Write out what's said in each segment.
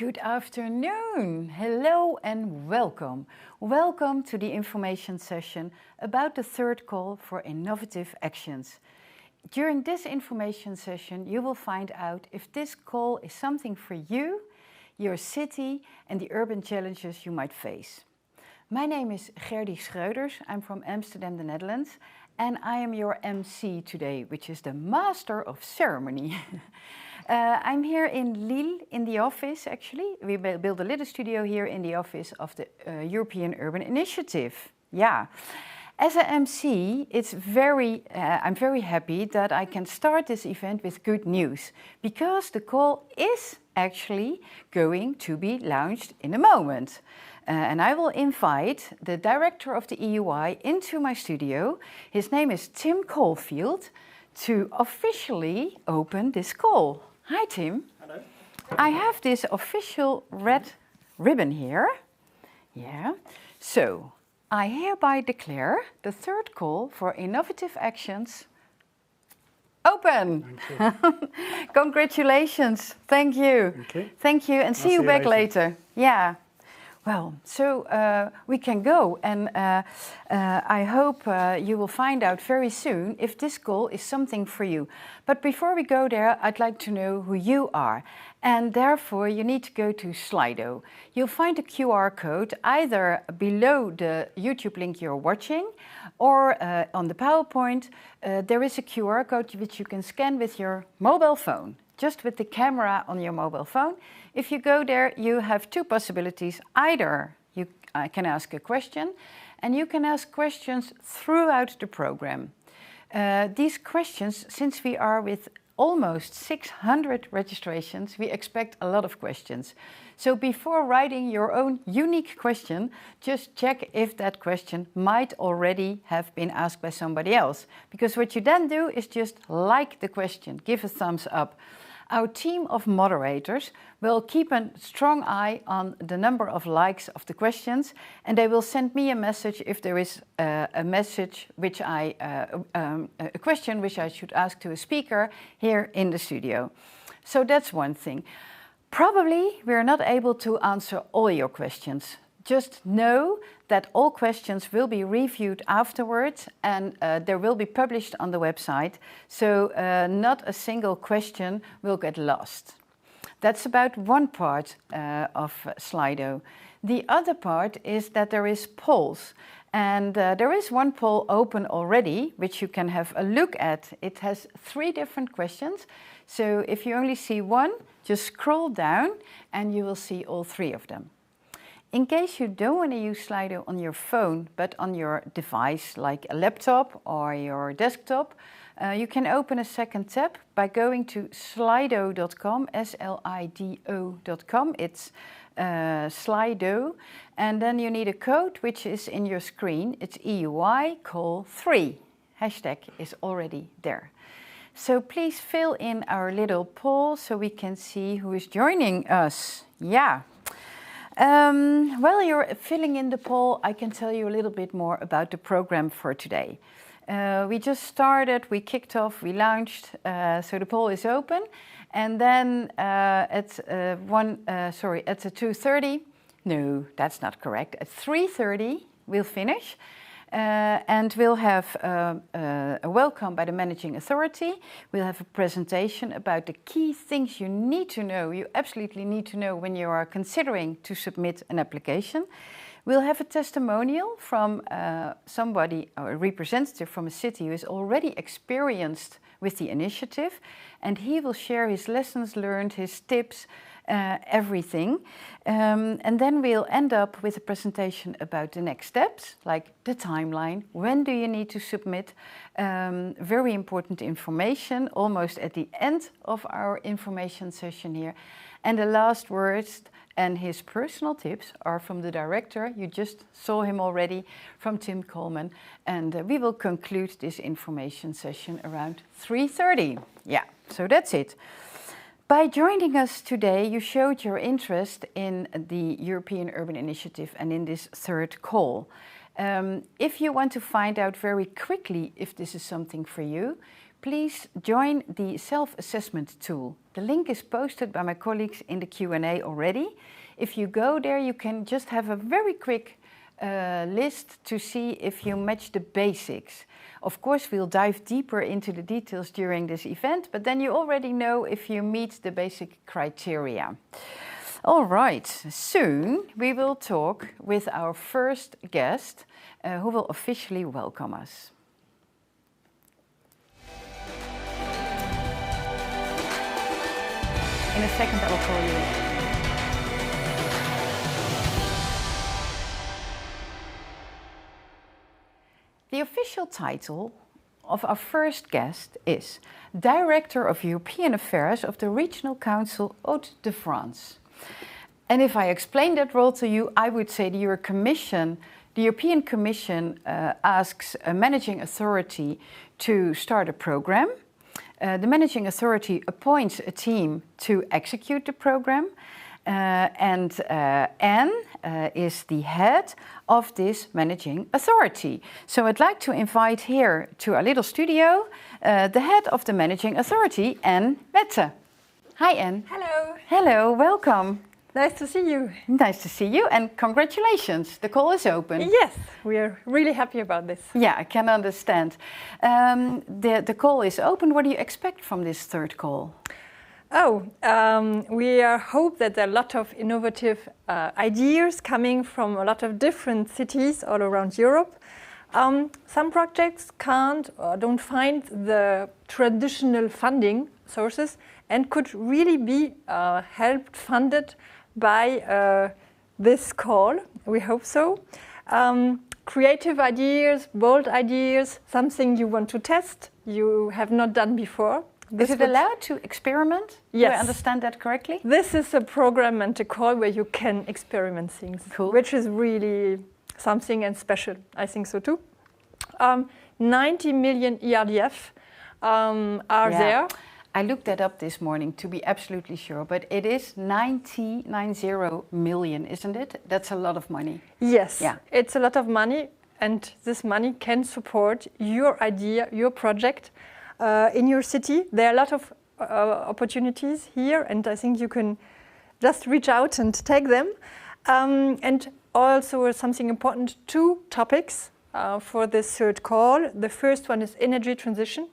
Good afternoon. Hello and welcome. Welcome to the information session about the third call for innovative actions. During this information session, you will find out if this call is something for you, your city, and the urban challenges you might face. My name is Gerdy Schreuders. I'm from Amsterdam, the Netherlands, and I am your MC today, which is the master of ceremony. I'm here in Lille in the office, actually. We built a little studio here in the office of the European Urban Initiative. Yeah. As an MC, I'm very happy that I can start this event with good news, because the call is actually going to be launched in a moment. And I will invite the director of the EUI into my studio. His name is Tim Caulfield, to officially open this call. Hi, Tim. Hello. I have this official red ribbon here. Yeah. So, I hereby declare the third call for innovative actions open. Thank you. Congratulations. Thank you. Okay. Thank you, and see you back later. Yeah. Well, so we can go, and I hope you will find out very soon if this call is something for you. But before we go there, I'd like to know who you are, and therefore you need to go to Slido. You'll find a QR code either below the YouTube link you're watching, or on the PowerPoint. There is a QR code which you can scan with your mobile phone, just with the camera on your mobile phone. If you go there, you have two possibilities. Either you can ask a question, and you can ask questions throughout the program. These questions, since we are with almost 600 registrations, we expect a lot of questions. So before writing your own unique question, just check if that question might already have been asked by somebody else. Because what you then do is just like the question, give a thumbs up. Our team of moderators will keep a strong eye on the number of likes of the questions, and they will send me a message if there is a question which I should ask to a speaker here in the studio. So that's one thing. Probably we're not able to answer all your questions. Just know that all questions will be reviewed afterwards, and they will be published on the website, so not a single question will get lost. That's about one part of Slido. The other part is that there is polls, and there is one poll open already, which you can have a look at. It has 3 different questions, so if you only see one, just scroll down and you will see all 3 of them. In case you don't want to use Slido on your phone, but on your device, like a laptop or your desktop, you can open a second tab by going to slido.com, S-L-I-D-O.com. It's Slido, and then you need a code which is in your screen. It's EUI call 3. Hashtag is already there. So please fill in our little poll so we can see who is joining us. Yeah. While you're filling in the poll, I can tell you a little bit more about the program for today. We just started, we kicked off, we launched, so the poll is open. And then at 2:30, no, that's not correct, at 3:30 we'll finish. And we'll have a welcome by the Managing Authority. We'll have a presentation about the key things you need to know, you absolutely need to know when you are considering to submit an application. We'll have a testimonial from somebody, or a representative from a city who is already experienced with the initiative, and he will share his lessons learned, his tips, everything. And then we'll end up with a presentation about the next steps, like the timeline, when do you need to submit, very important information, almost at the end of our information session here. And the last words and his personal tips are from the director. You just saw him already, from Tim Coleman. And we will conclude this information session around 3:30. Yeah, so that's it. By joining us today, you showed your interest in the European Urban Initiative and in this third call. If you want to find out very quickly if this is something for you, please join the self-assessment tool. The link is posted by my colleagues in the Q&A already. If you go there, you can just have a very quick list to see if you match the basics. Of course, we'll dive deeper into the details during this event, but then you already know if you meet the basic criteria. All right, soon we will talk with our first guest who will officially welcome us. In a second, I will call you. The official title of our first guest is Director of European Affairs of the Regional Council Hauts-de-France. And if I explain that role to you, I would say the European Commission asks a managing authority to start a program. The managing authority appoints a team to execute the program. And Anne is the head of this managing authority. So I'd like to invite here to our little studio the head of the managing authority, Anne Wette. Hi, Anne. Hello. Hello, welcome. Nice to see you. Nice to see you, and congratulations. The call is open. Yes, we are really happy about this. Yeah, I can understand. The call is open. What do you expect from this third call? We hope that there are a lot of innovative ideas coming from a lot of different cities all around Europe. Some projects can't or don't find the traditional funding sources and could really be helped, funded by this call. We hope so. Creative ideas, bold ideas, something you want to test, you have not done before. Is it allowed to experiment? Yes. Do I understand that correctly? This is a program and a call where you can experiment things, cool. Which is really something and special. I think so too. 90 million ERDF are there. I looked that up this morning to be absolutely sure, but it is 90 million, isn't it? That's a lot of money. Yes, it's a lot of money, and this money can support your idea, your project. In your city, there are a lot of opportunities here, and I think you can just reach out and take them. And also something important, 2 topics for this third call. The first one is energy transition.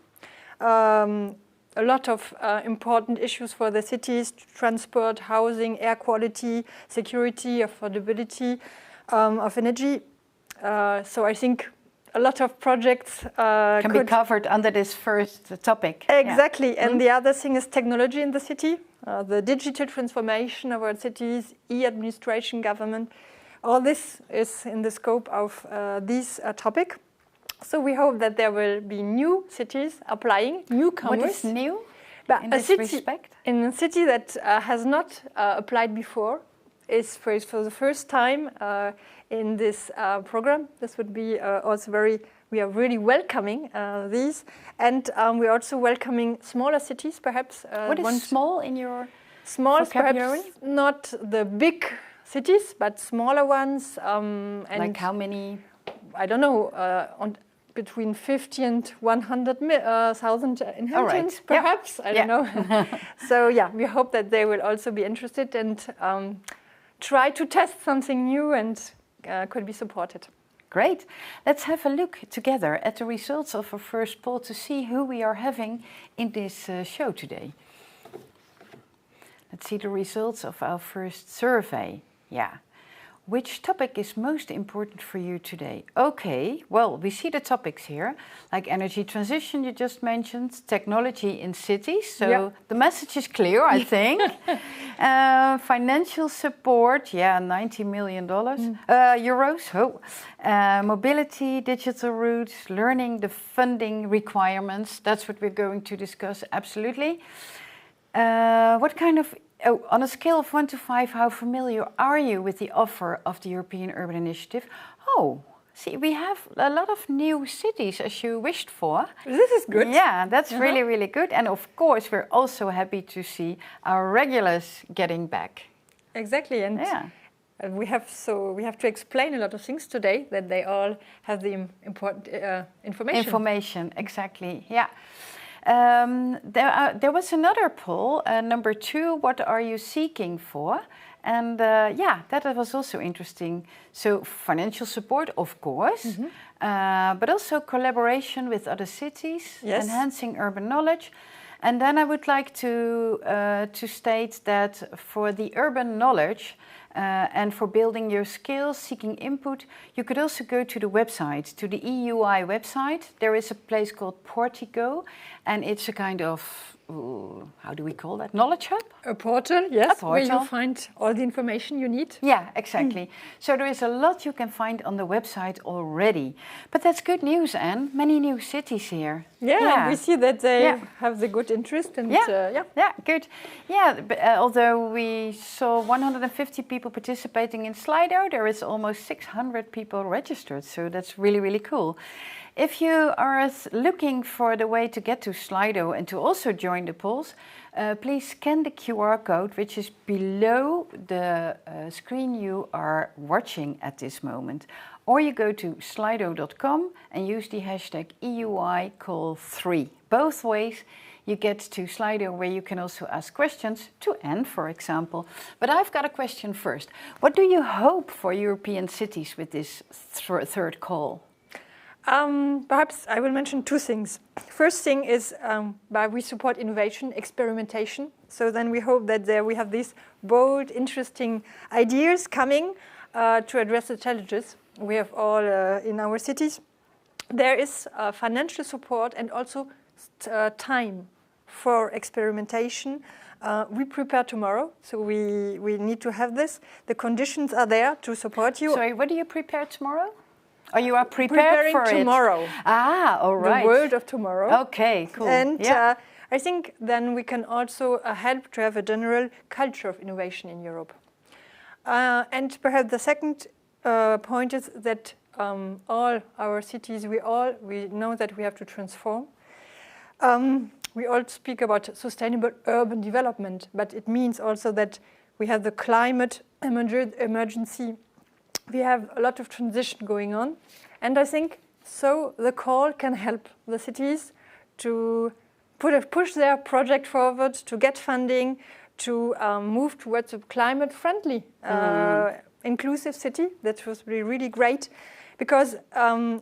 A lot of important issues for the cities: transport, housing, air quality, security, affordability of energy. So I think a lot of projects can be covered under this first topic. Exactly. Yeah. And the other thing is technology in the city, the digital transformation of our cities, e-administration, government. All this is in the scope of this topic. So we hope that there will be new cities applying, newcomers. What is new in this respect? In a city that has not applied before, is for the first time in this program. This would be also we are really welcoming these. And we're also welcoming smaller cities, perhaps. What is small in your small, vocabulary? Perhaps not the big cities, but smaller ones. And like how many? I don't know, between 50 and 100,000 inhabitants, perhaps. I don't know. So we hope that they will also be interested and try to test something new and could be supported. Great. Let's have a look together at the results of our first poll to see who we are having in this show today. Let's see the results of our first survey. Which topic is most important for you today? Okay, well, we see the topics here, like energy transition you just mentioned, technology in cities, so the message is clear, I think. Financial support, $90 million, euros. Mobility, digital routes, learning, the funding requirements, that's what we're going to discuss, absolutely. What kind of on a scale of 1 to 5, how familiar are you with the offer of the European Urban Initiative? See, we have a lot of new cities as you wished for. This is good. Yeah, that's really, really good. And of course, we're also happy to see our regulars getting back. Exactly. And we have to explain a lot of things today, that they all have the important information. Information, exactly, yeah. There was another poll, number 2, what are you seeking for? And yeah, that was also interesting. So financial support, of course, but also collaboration with other cities, enhancing urban knowledge. And then I would like to state that for the urban knowledge and for building your skills, seeking input, you could also go to the website, to the EUI website. There is a place called Portico, and it's a kind of, how do we call that? Knowledge hub? A portal, yes, a portal. where you find all the information you need. Yeah, exactly. So there is a lot you can find on the website already. But that's good news, Anne. Many new cities here. Yeah, we see that they have the good interest. And yeah, good. Yeah, but, although we saw 150 people participating in Slido, there is almost 600 people registered. So that's really, really cool. If you are looking for the way to get to Slido and to also join the polls, please scan the QR code, which is below the screen you are watching at this moment. Or you go to slido.com and use the hashtag EUICall3. Both ways you get to Slido, where you can also ask questions to Anne, for example. But I've got a question first. What do you hope for European cities with this third call? Perhaps I will mention 2 things. First thing is we support innovation, experimentation. So then we hope that we have these bold, interesting ideas coming to address the challenges we have all in our cities. There is financial support and also time for experimentation. We prepare tomorrow, so we need to have this. The conditions are there to support you. Sorry, what do you prepare tomorrow? Or you are preparing for tomorrow. Ah, all right. The world of tomorrow. Okay, cool. And I think then we can also help to have a general culture of innovation in Europe. And perhaps the second point is that all our cities, we know that we have to transform. We all speak about sustainable urban development, but it means also that we have the climate emergency. We have a lot of transition going on, and I think so the call can help the cities to push their project forward, to get funding, to move towards a climate-friendly, inclusive city. That was really great, because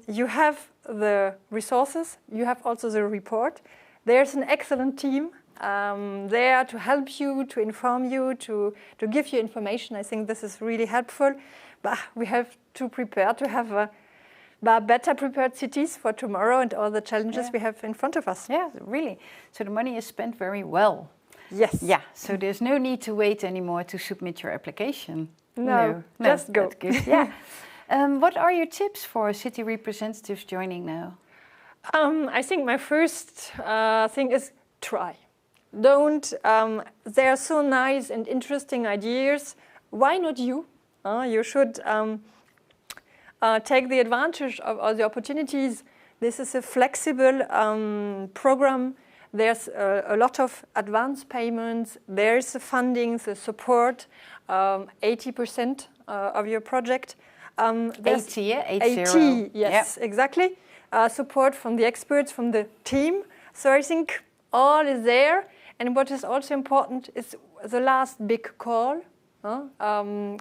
you have the resources, you have also the report. There's an excellent team there to help you, to inform you, to give you information. I think this is really helpful. But we have to prepare to have better prepared cities for tomorrow and all the challenges we have in front of us. Yeah, really. So the money is spent very well. Yes. Yeah, so there's no need to wait anymore to submit your application. No, just go. That's good. Yeah. What are your tips for city representatives joining now? I think my first thing is try. Don't, they are so nice and interesting ideas. Why not you? You should take the advantage of all the opportunities. This is a flexible program. There's a lot of advance payments. There's the funding, the support, 80% of your project. 80, yeah? 80, yes, exactly. Support from the experts, from the team. So I think all is there. And what is also important is the last big call.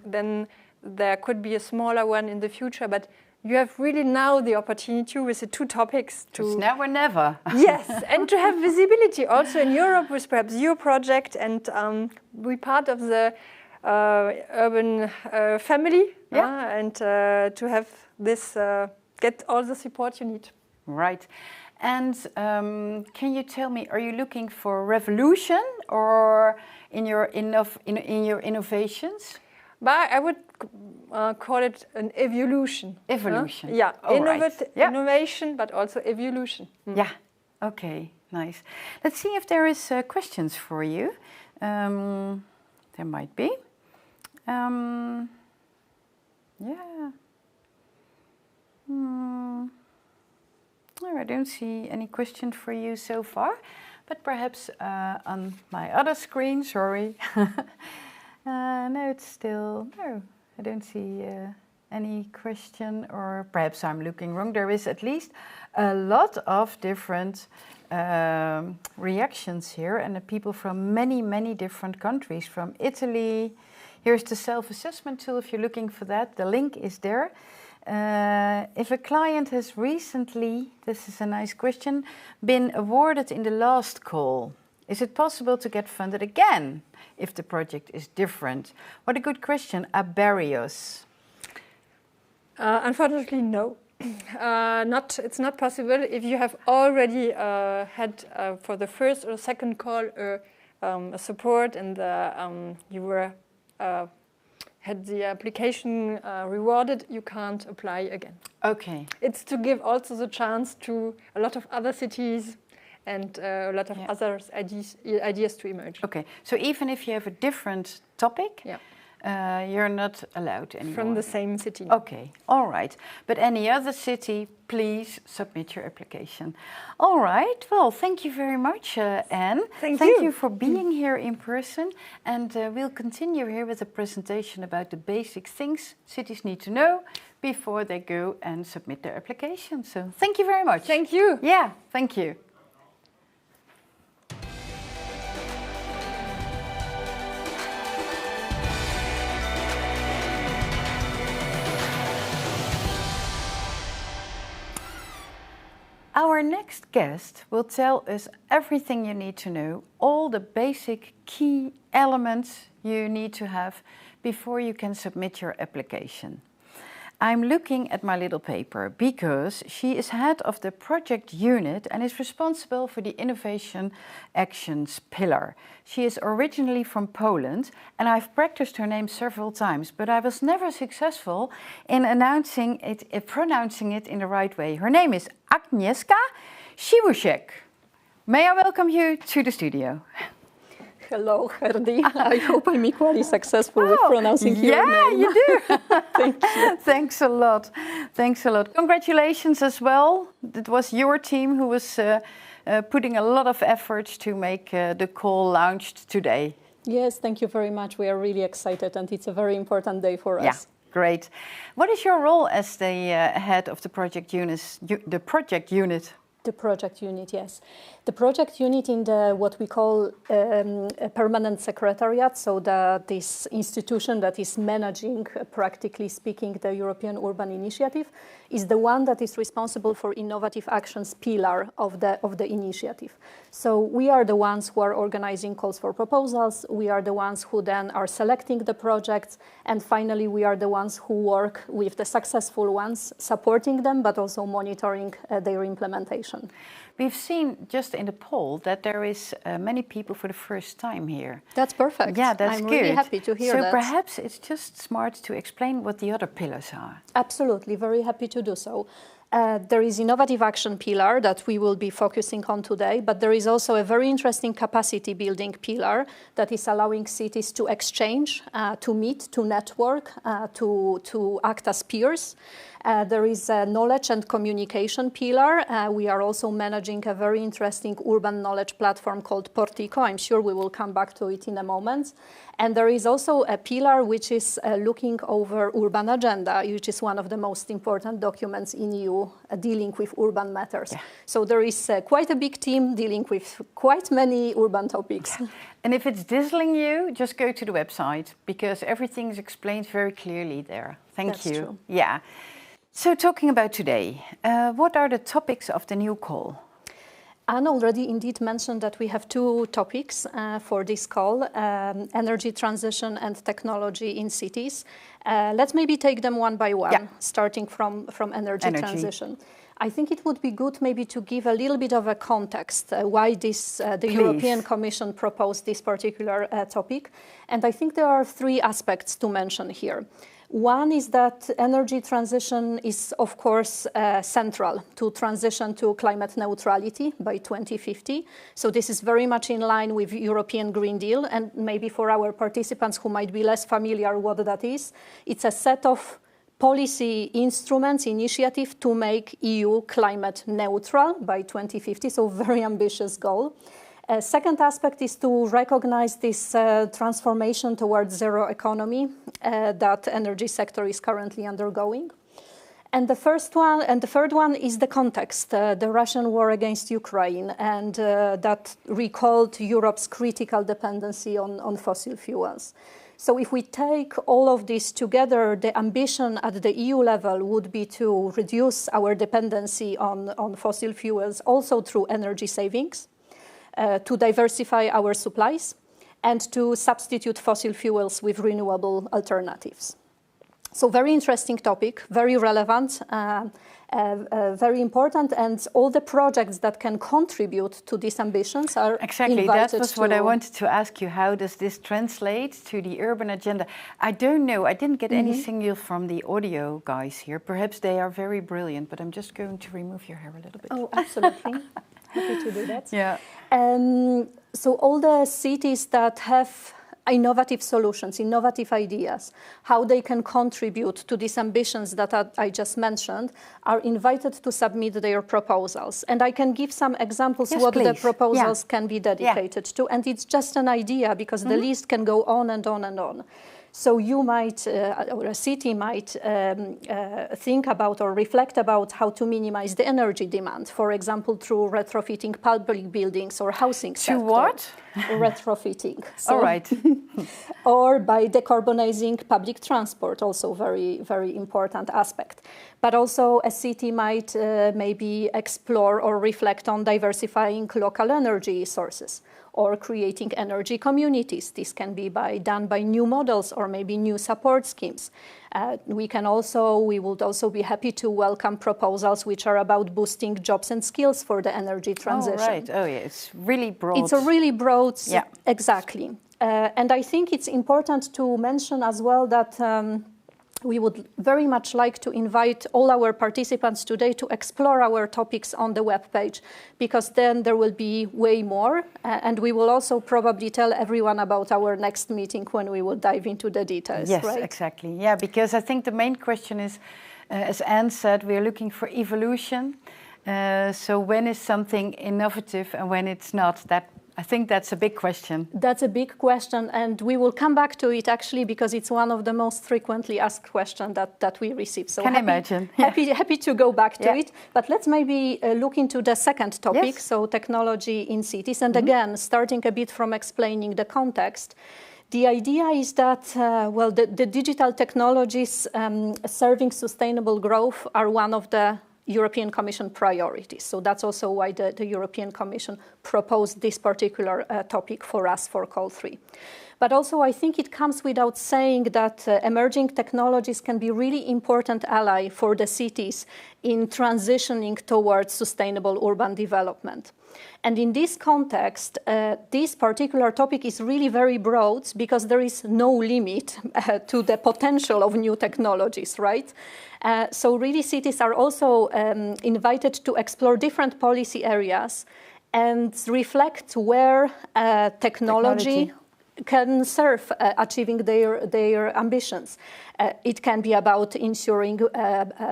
Then there could be a smaller one in the future, but you have really now the opportunity with the 2 topics to... It's now or never. Yes, and to have visibility also in Europe with perhaps your project and be part of the urban family and to have this, get all the support you need. Right. And can you tell me, are you looking for revolution or in your innovations? But I would call it an evolution. Evolution. Yeah, innovation, but also evolution. Yeah, okay, nice. Let's see if there is questions for you. There might be. Yeah. I don't see any question for you so far, but perhaps on my other screen, sorry. No, it's still, no, I don't see Any question, or perhaps I'm looking wrong? There is at least a lot of different reactions here, and the people from many, many different countries, from Italy. Here's the self-assessment tool if you're looking for that. The link is there. If a client has recently, this is a nice question, been awarded in the last call, is it possible to get funded again if the project is different? What a good question. Abarios. Unfortunately, no. It's not possible if you have already had for the first or second call a support, and you were had the application rewarded. You can't apply again. Okay. It's to give also the chance to a lot of other cities and a lot of other ideas to emerge. Okay, so even if you have a different topic, you're not allowed anymore. From the same city. Okay, all right. But any other city, please submit your application. All right, well, thank you very much, Anne. Thank you for being here in person. And we'll continue here with a presentation about the basic things cities need to know before they go and submit their application. So thank you very much. Thank you. Yeah, thank you. Our next guest will tell us everything you need to know, all the basic key elements you need to have before you can submit your application. I'm looking at my little paper because she is head of the project unit and is responsible for the Innovation Actions pillar. She is originally from Poland, and I've practiced her name several times, but I was never successful in pronouncing it in the right way. Her name is Agnieszka Siwusiek. May I welcome you to the studio? Hello, Herdy. I hope I'm equally successful with pronouncing your name. Yeah, you do. Thank you. Thanks a lot. Thanks a lot. Congratulations as well. It was your team who was putting a lot of efforts to make the call launched today. Yes, thank you very much. We are really excited, and it's a very important day for us. Yeah, great. What is your role as the head of the project unit? The project unit, yes. The project unit in what we call a permanent secretariat, so this institution that is managing, practically speaking, the European Urban Initiative, is the one that is responsible for innovative actions pillar of the initiative. So we are the ones who are organizing calls for proposals, we are the ones who then are selecting the projects, and finally we are the ones who work with the successful ones, supporting them, but also monitoring their implementation. We've seen just in the poll that there is many people for the first time here. That's perfect. Yeah, that's I'm good. really happy to hear that. So perhaps it's just smart to explain what the other pillars are. Absolutely, very happy to do so. There is innovative action pillar that we will be focusing on today, but there is also a very interesting capacity building pillar that is allowing cities to exchange, to meet, to network, to act as peers. There is a knowledge and communication pillar. We are also managing a very interesting urban knowledge platform called Portico. I'm sure we will come back to it in a moment. And there is also a pillar which is looking over urban agenda, which is one of the most important documents in EU dealing with urban matters. Yeah. So there is quite a big team dealing with quite many urban topics. Yeah. And if it's dazzling you, just go to the website because everything is explained very clearly there. Thank you. That's true. Yeah. So talking about today, what are the topics of the new call? Anne already indeed mentioned that we have two topics for this call, energy transition and technology in cities. Let's maybe take them one by one, starting from energy transition. I think it would be good maybe to give a little bit of a context why the European Commission proposed this particular topic. And I think there are three aspects to mention here. One is that energy transition is, of course, central to transition to climate neutrality by 2050. So this is very much in line with European Green Deal. And maybe for our participants who might be less familiar what that is, it's a set of policy instruments, initiative to make EU climate neutral by 2050. So very ambitious goal. A second aspect is to recognize this transformation towards zero economy that energy sector is currently undergoing. And the third one is the context, the Russian war against Ukraine, and that recalled Europe's critical dependency on fossil fuels. So if we take all of this together, the ambition at the EU level would be to reduce our dependency on fossil fuels also through energy savings, to diversify our supplies, and to substitute fossil fuels with renewable alternatives. So very interesting topic, very relevant, very important, and all the projects that can contribute to these ambitions are exactly. That was what I wanted to ask you. How does this translate to the urban agenda? I don't know. I didn't get any signal from the audio guys here. Perhaps they are very brilliant, but I'm just going to remove your hair a little bit. Oh, absolutely. Happy to do that. Yeah. So all the cities that have innovative solutions, innovative ideas, how they can contribute to these ambitions that I just mentioned, are invited to submit their proposals. And I can give some examples what the proposals can be dedicated to. And it's just an idea because the list can go on and on and on. So you might, or a city might think about or reflect about how to minimize the energy demand, for example, through retrofitting public buildings or housing sector. To what? Retrofitting. So, all right. Or by decarbonizing public transport, also very, very important aspect. But also a city might maybe explore or reflect on diversifying local energy sources, or creating energy communities. This can be done by new models or maybe new support schemes. We would also be happy to welcome proposals which are about boosting jobs and skills for the energy transition. Oh, right. Oh, yeah. It's really broad. It's a really broad, exactly. And I think it's important to mention as well that we would very much like to invite all our participants today to explore our topics on the webpage, because then there will be way more. And we will also probably tell everyone about our next meeting when we will dive into the details. Yes, right? Exactly. Yeah, because I think the main question is, as Anne said, we are looking for evolution. So when is something innovative and when it's not? I think that's a big question. That's a big question, and we will come back to it actually because it's one of the most frequently asked questions that we receive. So imagine. Happy to go back to it. But let's maybe look into the second topic, so technology in cities. And again, starting a bit from explaining the context. The idea is that, the digital technologies serving sustainable growth are one of the European Commission priorities. So that's also why the European Commission proposed this particular topic for us for Call 3. But also I think it comes without saying that emerging technologies can be really important ally for the cities in transitioning towards sustainable urban development. And in this context, this particular topic is really very broad because there is no limit to the potential of new technologies, right? So really cities are also invited to explore different policy areas and reflect where technology can serve achieving their ambitions. It can be about ensuring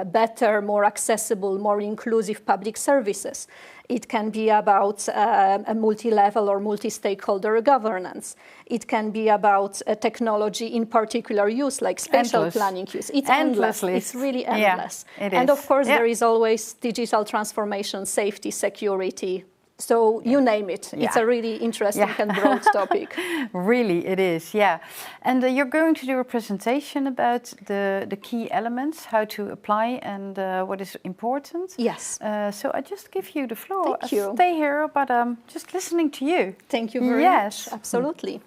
better, more accessible, more inclusive public services. It can be about a multi-level or multi-stakeholder governance. It can be about technology in particular use, like spatial planning use. It's endless. It's really endless. Yeah, it and is. Of course, there is always digital transformation, safety, security. So you name it. It's a really interesting and broad topic. Really, it is, yeah. And you're going to do a presentation about the key elements, how to apply and what is important. Yes. So I just give you the floor. Thank you. Stay here, but just listening to you. Thank you very much. Absolutely.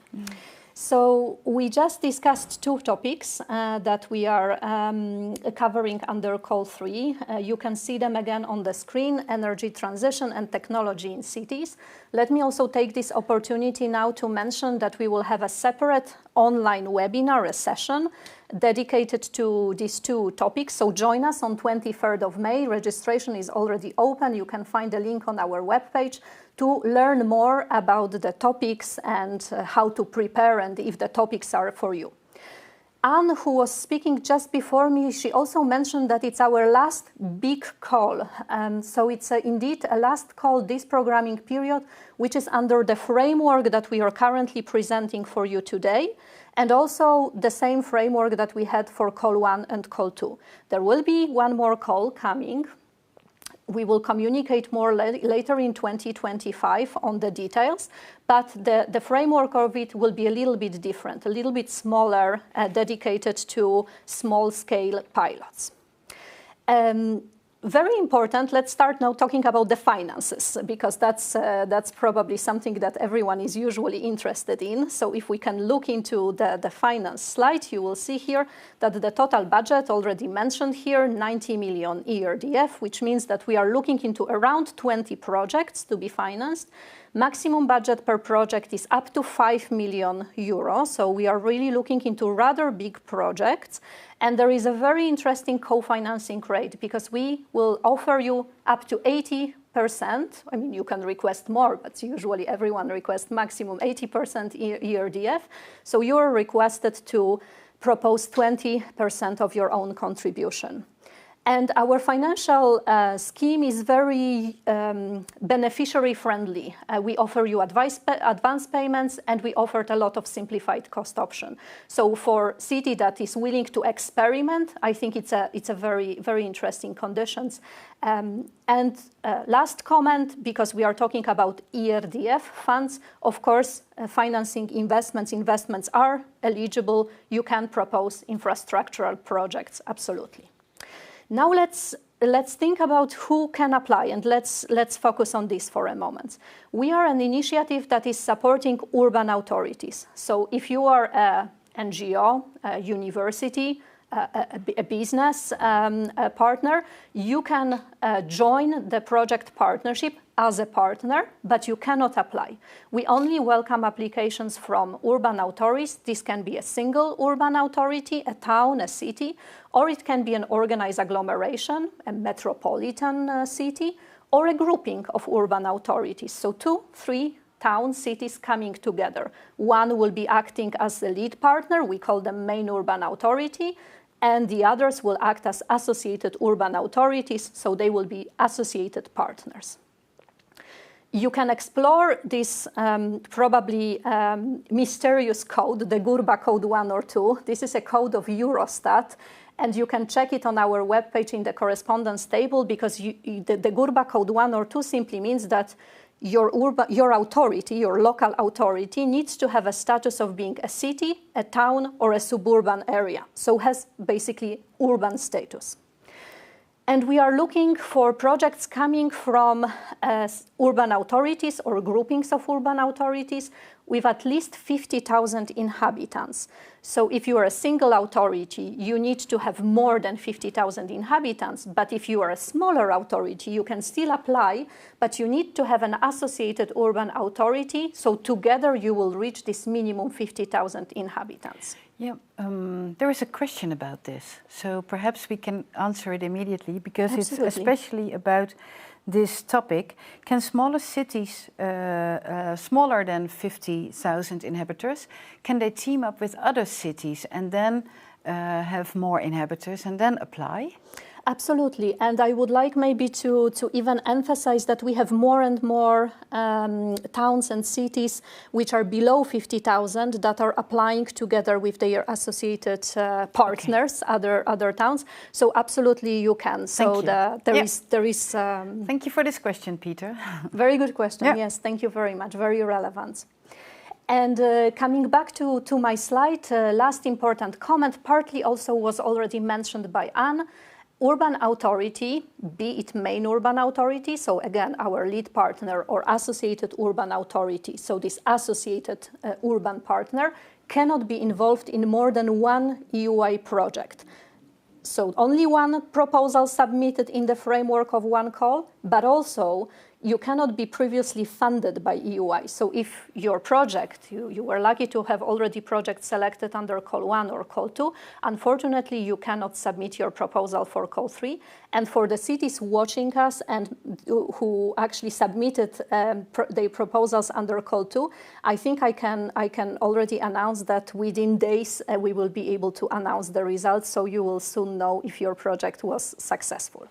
So we just discussed two topics that we are covering under Call 3. You can see them again on the screen: energy transition and technology in cities. Let me also take this opportunity now to mention that we will have a separate online webinar, a session dedicated to these two topics. So join us on 23rd of May. Registration is already open. You can find a link on our webpage to learn more about the topics and how to prepare and if the topics are for you. Anne, who was speaking just before me, she also mentioned that it's our last big call. So it's indeed a last call this programming period, which is under the framework that we are currently presenting for you today, and also the same framework that we had for call 1 and call 2. There will be one more call coming. We will communicate more later in 2025 on the details, but the framework of it will be a little bit different, a little bit smaller, dedicated to small-scale pilots. Very important, let's start now talking about the finances, because that's probably something that everyone is usually interested in. So if we can look into the finance slide, you will see here that the total budget already mentioned here, 90 million ERDF, which means that we are looking into around 20 projects to be financed. Maximum budget per project is up to 5 million euros, so we are really looking into rather big projects. And there is a very interesting co-financing rate, because we will offer you up to 80%. I mean, you can request more, but usually everyone requests maximum 80% ERDF. So you are requested to propose 20% of your own contribution. And our financial scheme is very beneficiary friendly. We offer you advance payments, and we offered a lot of simplified cost option. So for city that is willing to experiment, I think it's a very, very interesting conditions. Last comment, because we are talking about ERDF funds, of course, financing investments are eligible. You can propose infrastructural projects, absolutely. Now let's think about who can apply, and let's focus on this for a moment. We are an initiative that is supporting urban authorities. So if you are an NGO, a university, a business partner, you can join the project partnership as a partner, but you cannot apply. We only welcome applications from urban authorities. This can be a single urban authority, a town, a city, or it can be an organized agglomeration, a metropolitan city, or a grouping of urban authorities. So 2, 3 towns, cities coming together. One will be acting as the lead partner, we call them main urban authority, and the others will act as associated urban authorities, so they will be associated partners. You can explore this probably mysterious code, the GURBA code 1 or 2. This is a code of Eurostat, and you can check it on our webpage in the correspondence table, because the GURBA code 1 or 2 simply means that your authority, your local authority, needs to have a status of being a city, a town, or a suburban area, so has basically urban status. And we are looking for projects coming from urban authorities or groupings of urban authorities with at least 50,000 inhabitants. So if you are a single authority, you need to have more than 50,000 inhabitants. But if you are a smaller authority, you can still apply, but you need to have an associated urban authority. So together you will reach this minimum 50,000 inhabitants. Yeah, there is a question about this, so perhaps we can answer it immediately, because Absolutely. It's especially about this topic. Can smaller cities, smaller than 50,000 inhabitants, can they team up with other cities and then have more inhabitants and then apply? Absolutely, and I would like maybe to even emphasize that we have more and more towns and cities which are below 50,000 that are applying together with their associated partners, okay. other towns. So absolutely you can. So there is. Thank you for this question, Peter. Very good question. Yeah. Yes, thank you very much. Very relevant. And coming back to my slide, last important comment, partly also was already mentioned by Anne. Urban authority, be it main urban authority, so again our lead partner, or associated urban authority, so this associated urban partner cannot be involved in more than one EUI project. So only one proposal submitted in the framework of one call, but also you cannot be previously funded by EUI. So if your project, you were lucky to have already projects selected under Call 1 or Call 2, unfortunately you cannot submit your proposal for Call 3. And for the cities watching us and who actually submitted their proposals under Call 2, I think I can already announce that within days we will be able to announce the results, so you will soon know if your project was successful.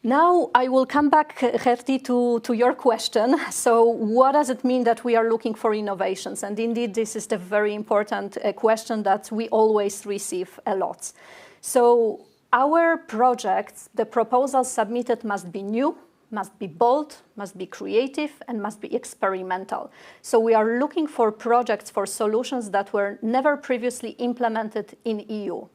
Now I will come back, Gertie, to your question. So what does it mean that we are looking for innovations? And indeed, this is the very important question that we always receive a lot. So our projects, the proposals submitted must be new, must be bold, must be creative, and must be experimental. So we are looking for projects, for solutions that were never previously implemented in EU.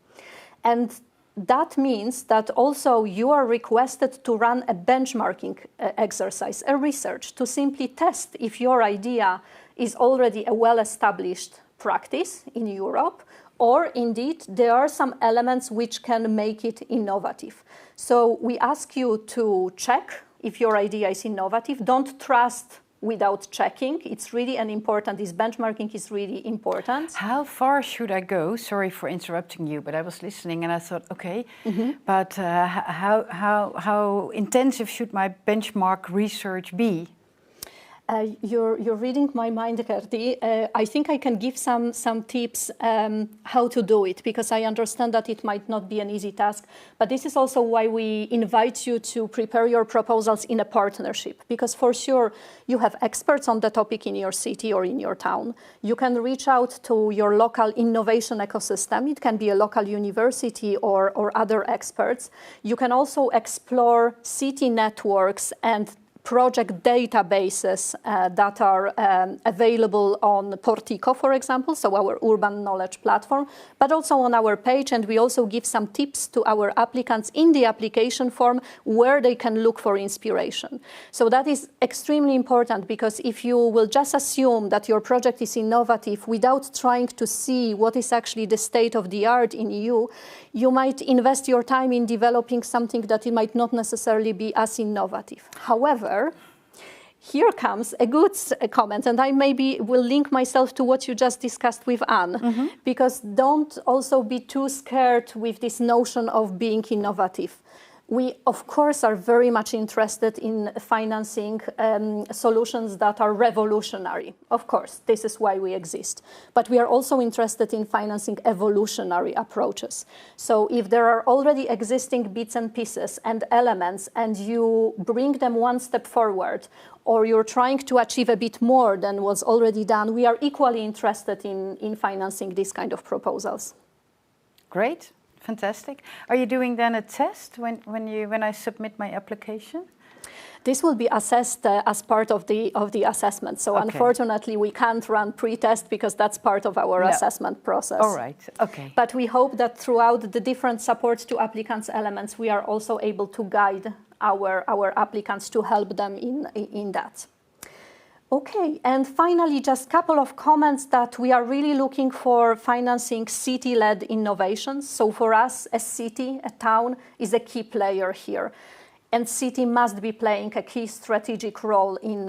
And that means that also you are requested to run a benchmarking exercise, a research, to simply test if your idea is already a well-established practice in Europe, or indeed there are some elements which can make it innovative. So we ask you to check if your idea is innovative. Don't trust without checking. It's really this benchmarking is really important. How far should I go? Sorry for interrupting you, but I was listening and I thought, okay, but how intensive should my benchmark research be? You're reading my mind, Gertie. I think I can give some tips how to do it, because I understand that it might not be an easy task. But this is also why we invite you to prepare your proposals in a partnership, because for sure you have experts on the topic in your city or in your town. You can reach out to your local innovation ecosystem. It can be a local university or other experts. You can also explore city networks and project databases that are available on Portico, for example, so our urban knowledge platform, but also on our page. And we also give some tips to our applicants in the application form where they can look for inspiration. So that is extremely important, because if you will just assume that your project is innovative without trying to see what is actually the state of the art in EU, you might invest your time in developing something that it might not necessarily be as innovative. However, here comes a good comment, and I maybe will link myself to what you just discussed with Anne, because don't also be too scared with this notion of being innovative. We, of course, are very much interested in financing solutions that are revolutionary. Of course, this is why we exist. But we are also interested in financing evolutionary approaches. So if there are already existing bits and pieces and elements, and you bring them one step forward, or you're trying to achieve a bit more than was already done, we are equally interested in financing these kind of proposals. Great. Fantastic. Are you doing then a test when I submit my application? This will be assessed as part of the assessment. So unfortunately, we can't run pre-test, because that's part of our assessment process. All right. Okay. But we hope that throughout the different support to applicants elements, we are also able to guide our applicants to help them in that. Okay, and finally, just a couple of comments that we are really looking for financing city-led innovations. So for us, a city, a town, is a key player here. And city must be playing a key strategic role in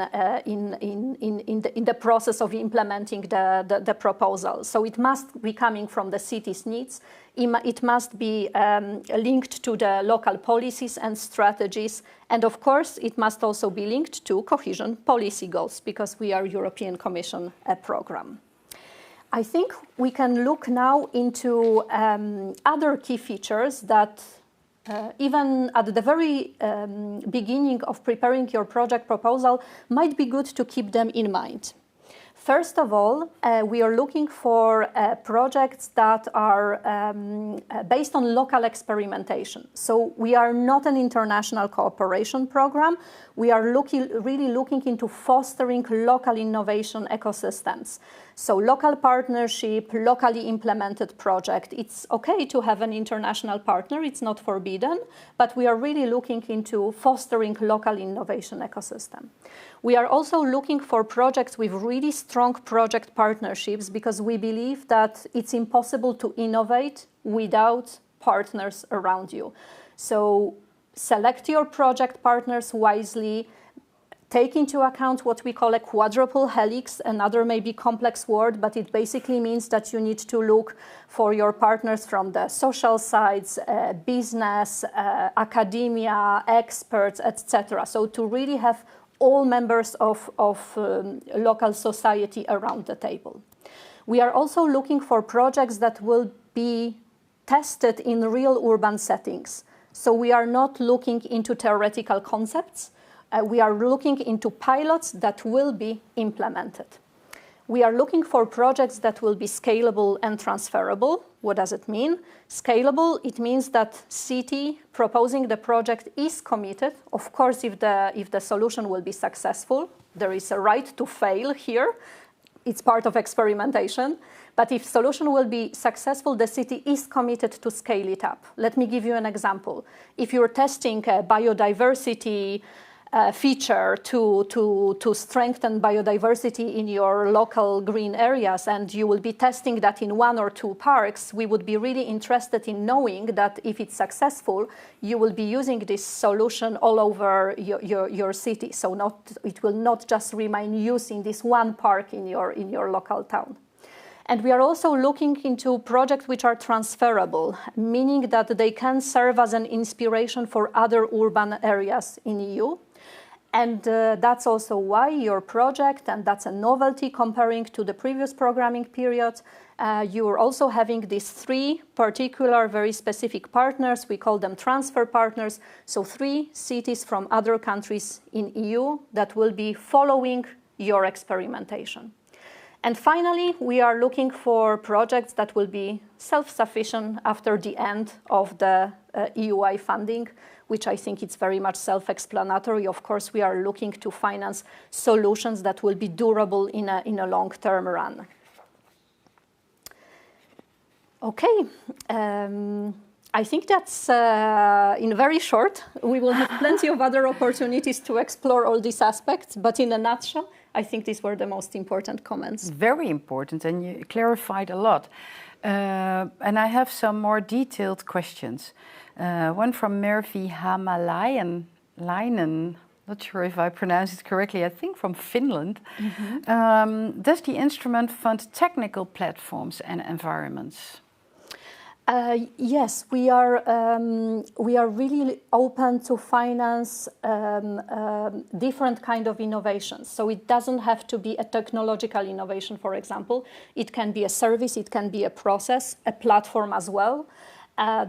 the process of implementing the proposal. So it must be coming from the city's needs. It must be linked to the local policies and strategies. And of course, it must also be linked to cohesion policy goals, because we are European Commission program. I think we can look now into other key features that even at the very beginning of preparing your project proposal might be good to keep them in mind. First of all, we are looking for projects that are based on local experimentation. So we are not an international cooperation program. We are really looking into fostering local innovation ecosystems. So local partnership, locally implemented project. It's okay to have an international partner, it's not forbidden, but we are really looking into fostering local innovation ecosystem. We are also looking for projects with really strong project partnerships, because we believe that it's impossible to innovate without partners around you. So select your project partners wisely, take into account what we call a quadruple helix, another maybe complex word, but it basically means that you need to look for your partners from the social sides, business, academia, experts, etc. So to really have all members of local society around the table. We are also looking for projects that will be tested in real urban settings. So we are not looking into theoretical concepts. We are looking into pilots that will be implemented. We are looking for projects that will be scalable and transferable. What does it mean? Scalable, it means that city proposing the project is committed. Of course, if the solution will be successful, there is a right to fail here. It's part of experimentation. But if solution will be successful, the city is committed to scale it up. Let me give you an example. If you're testing a biodiversity feature to strengthen biodiversity in your local green areas, and you will be testing that in 1 or 2 parks, we would be really interested in knowing that if it's successful, you will be using this solution all over your city. So it will not just remain used in this one park in your local town. And we are also looking into projects which are transferable, meaning that they can serve as an inspiration for other urban areas in EU. And that's also why your project, and that's a novelty comparing to the previous programming period, you're also having these 3 particular, very specific partners. We call them transfer partners. So 3 cities from other countries in EU that will be following your experimentation. And finally, we are looking for projects that will be self-sufficient after the end of the EUI funding, which I think it's very much self-explanatory. Of course, we are looking to finance solutions that will be durable in a long-term run. Okay, I think that's in very short. We will have plenty of other opportunities to explore all these aspects, but in a nutshell, I think these were the most important comments. Very important, and you clarified a lot. And I have some more detailed questions. One from Mervi Hamalainen, not sure if I pronounce it correctly, I think from Finland. Mm-hmm. Does the instrument fund technical platforms and environments? Yes, we are really open to finance different kind of innovations. So it doesn't have to be a technological innovation, for example. It can be a service, it can be a process, a platform as well.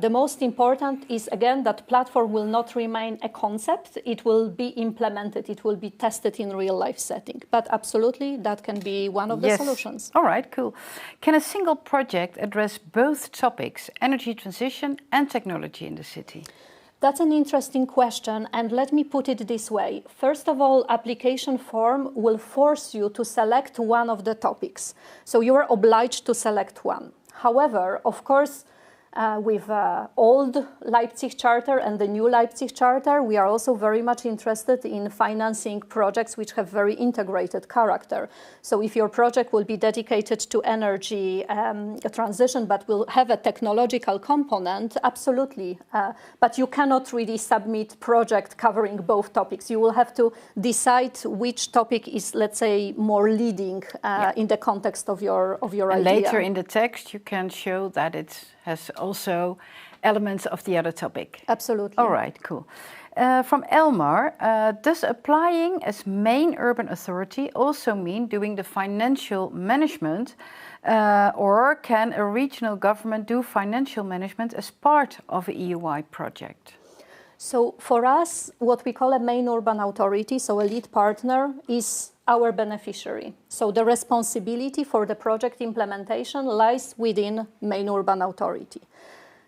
The most important is, again, that platform will not remain a concept. It will be implemented. It will be tested in real life setting. But absolutely, that can be one of the solutions. All right, cool. Can a single project address both topics, energy transition and technology in the city? That's an interesting question, and let me put it this way. First of all, application form will force you to select one of the topics. So you are obliged to select one. However, of course, with old Leipzig Charter and the new Leipzig Charter, we are also very much interested in financing projects which have very integrated character. So if your project will be dedicated to energy transition but will have a technological component, absolutely. But you cannot really submit project covering both topics. You will have to decide which topic is, let's say, more leading in the context of your idea. Later in the text, you can show that it has also elements of the other topic. Absolutely. All right, cool. From Elmar, does applying as main urban authority also mean doing the financial management, or can a regional government do financial management as part of an EUI project? So for us, what we call a main urban authority, so a lead partner, is our beneficiary. So the responsibility for the project implementation lies within main urban authority.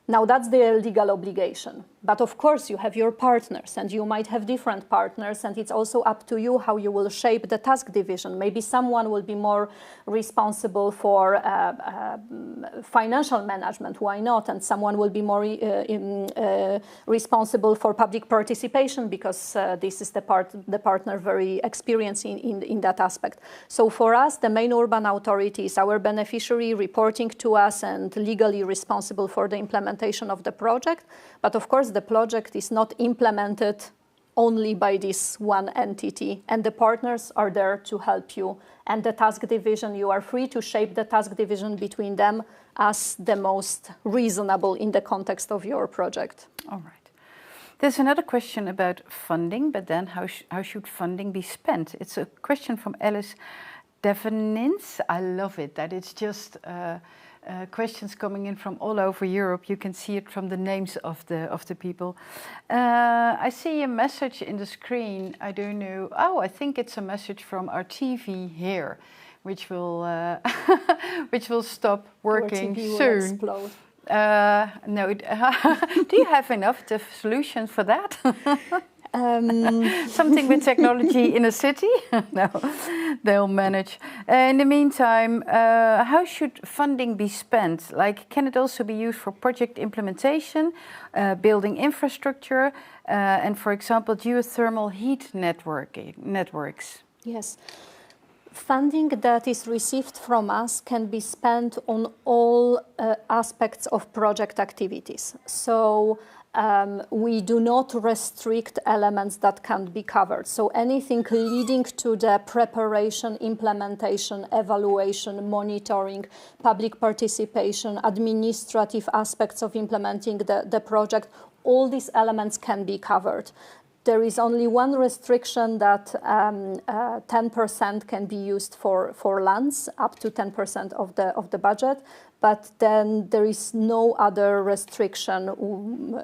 Now that's the legal obligation. But of course you have your partners, and you might have different partners, and it's also up to you how you will shape the task division. Maybe someone will be more responsible for financial management, why not? And someone will be more responsible for public participation, because this is the partner very experienced in that aspect. So for us, the main urban authority is our beneficiary, reporting to us and legally responsible for the implementation of the project. But of course, the project is not implemented only by this one entity, and the partners are there to help you. And the task division, you are free to shape the task division between them as the most reasonable in the context of your project. All right. There's another question about funding, but then how should funding be spent? It's a question from Alice Devenins. I love it, that it's just questions coming in from all over Europe. You can see it from the names of the people. I see a message in the screen. I don't know. Oh, I think it's a message from our TV here, which will which will stop working your TV soon. will explode. No. Do you have enough solutions for that? Something with technology in a city? No, they'll manage. In the meantime, how should funding be spent? Like, can it also be used for project implementation, building infrastructure, and, for example, geothermal heat networks? Yes. Funding that is received from us can be spent on all aspects of project activities. So we do not restrict elements that can't be covered. So anything leading to the preparation, implementation, evaluation, monitoring, public participation, administrative aspects of implementing the project, all these elements can be covered. There is only one restriction that 10% can be used for lands, up to 10% of the budget, but then there is no other restriction.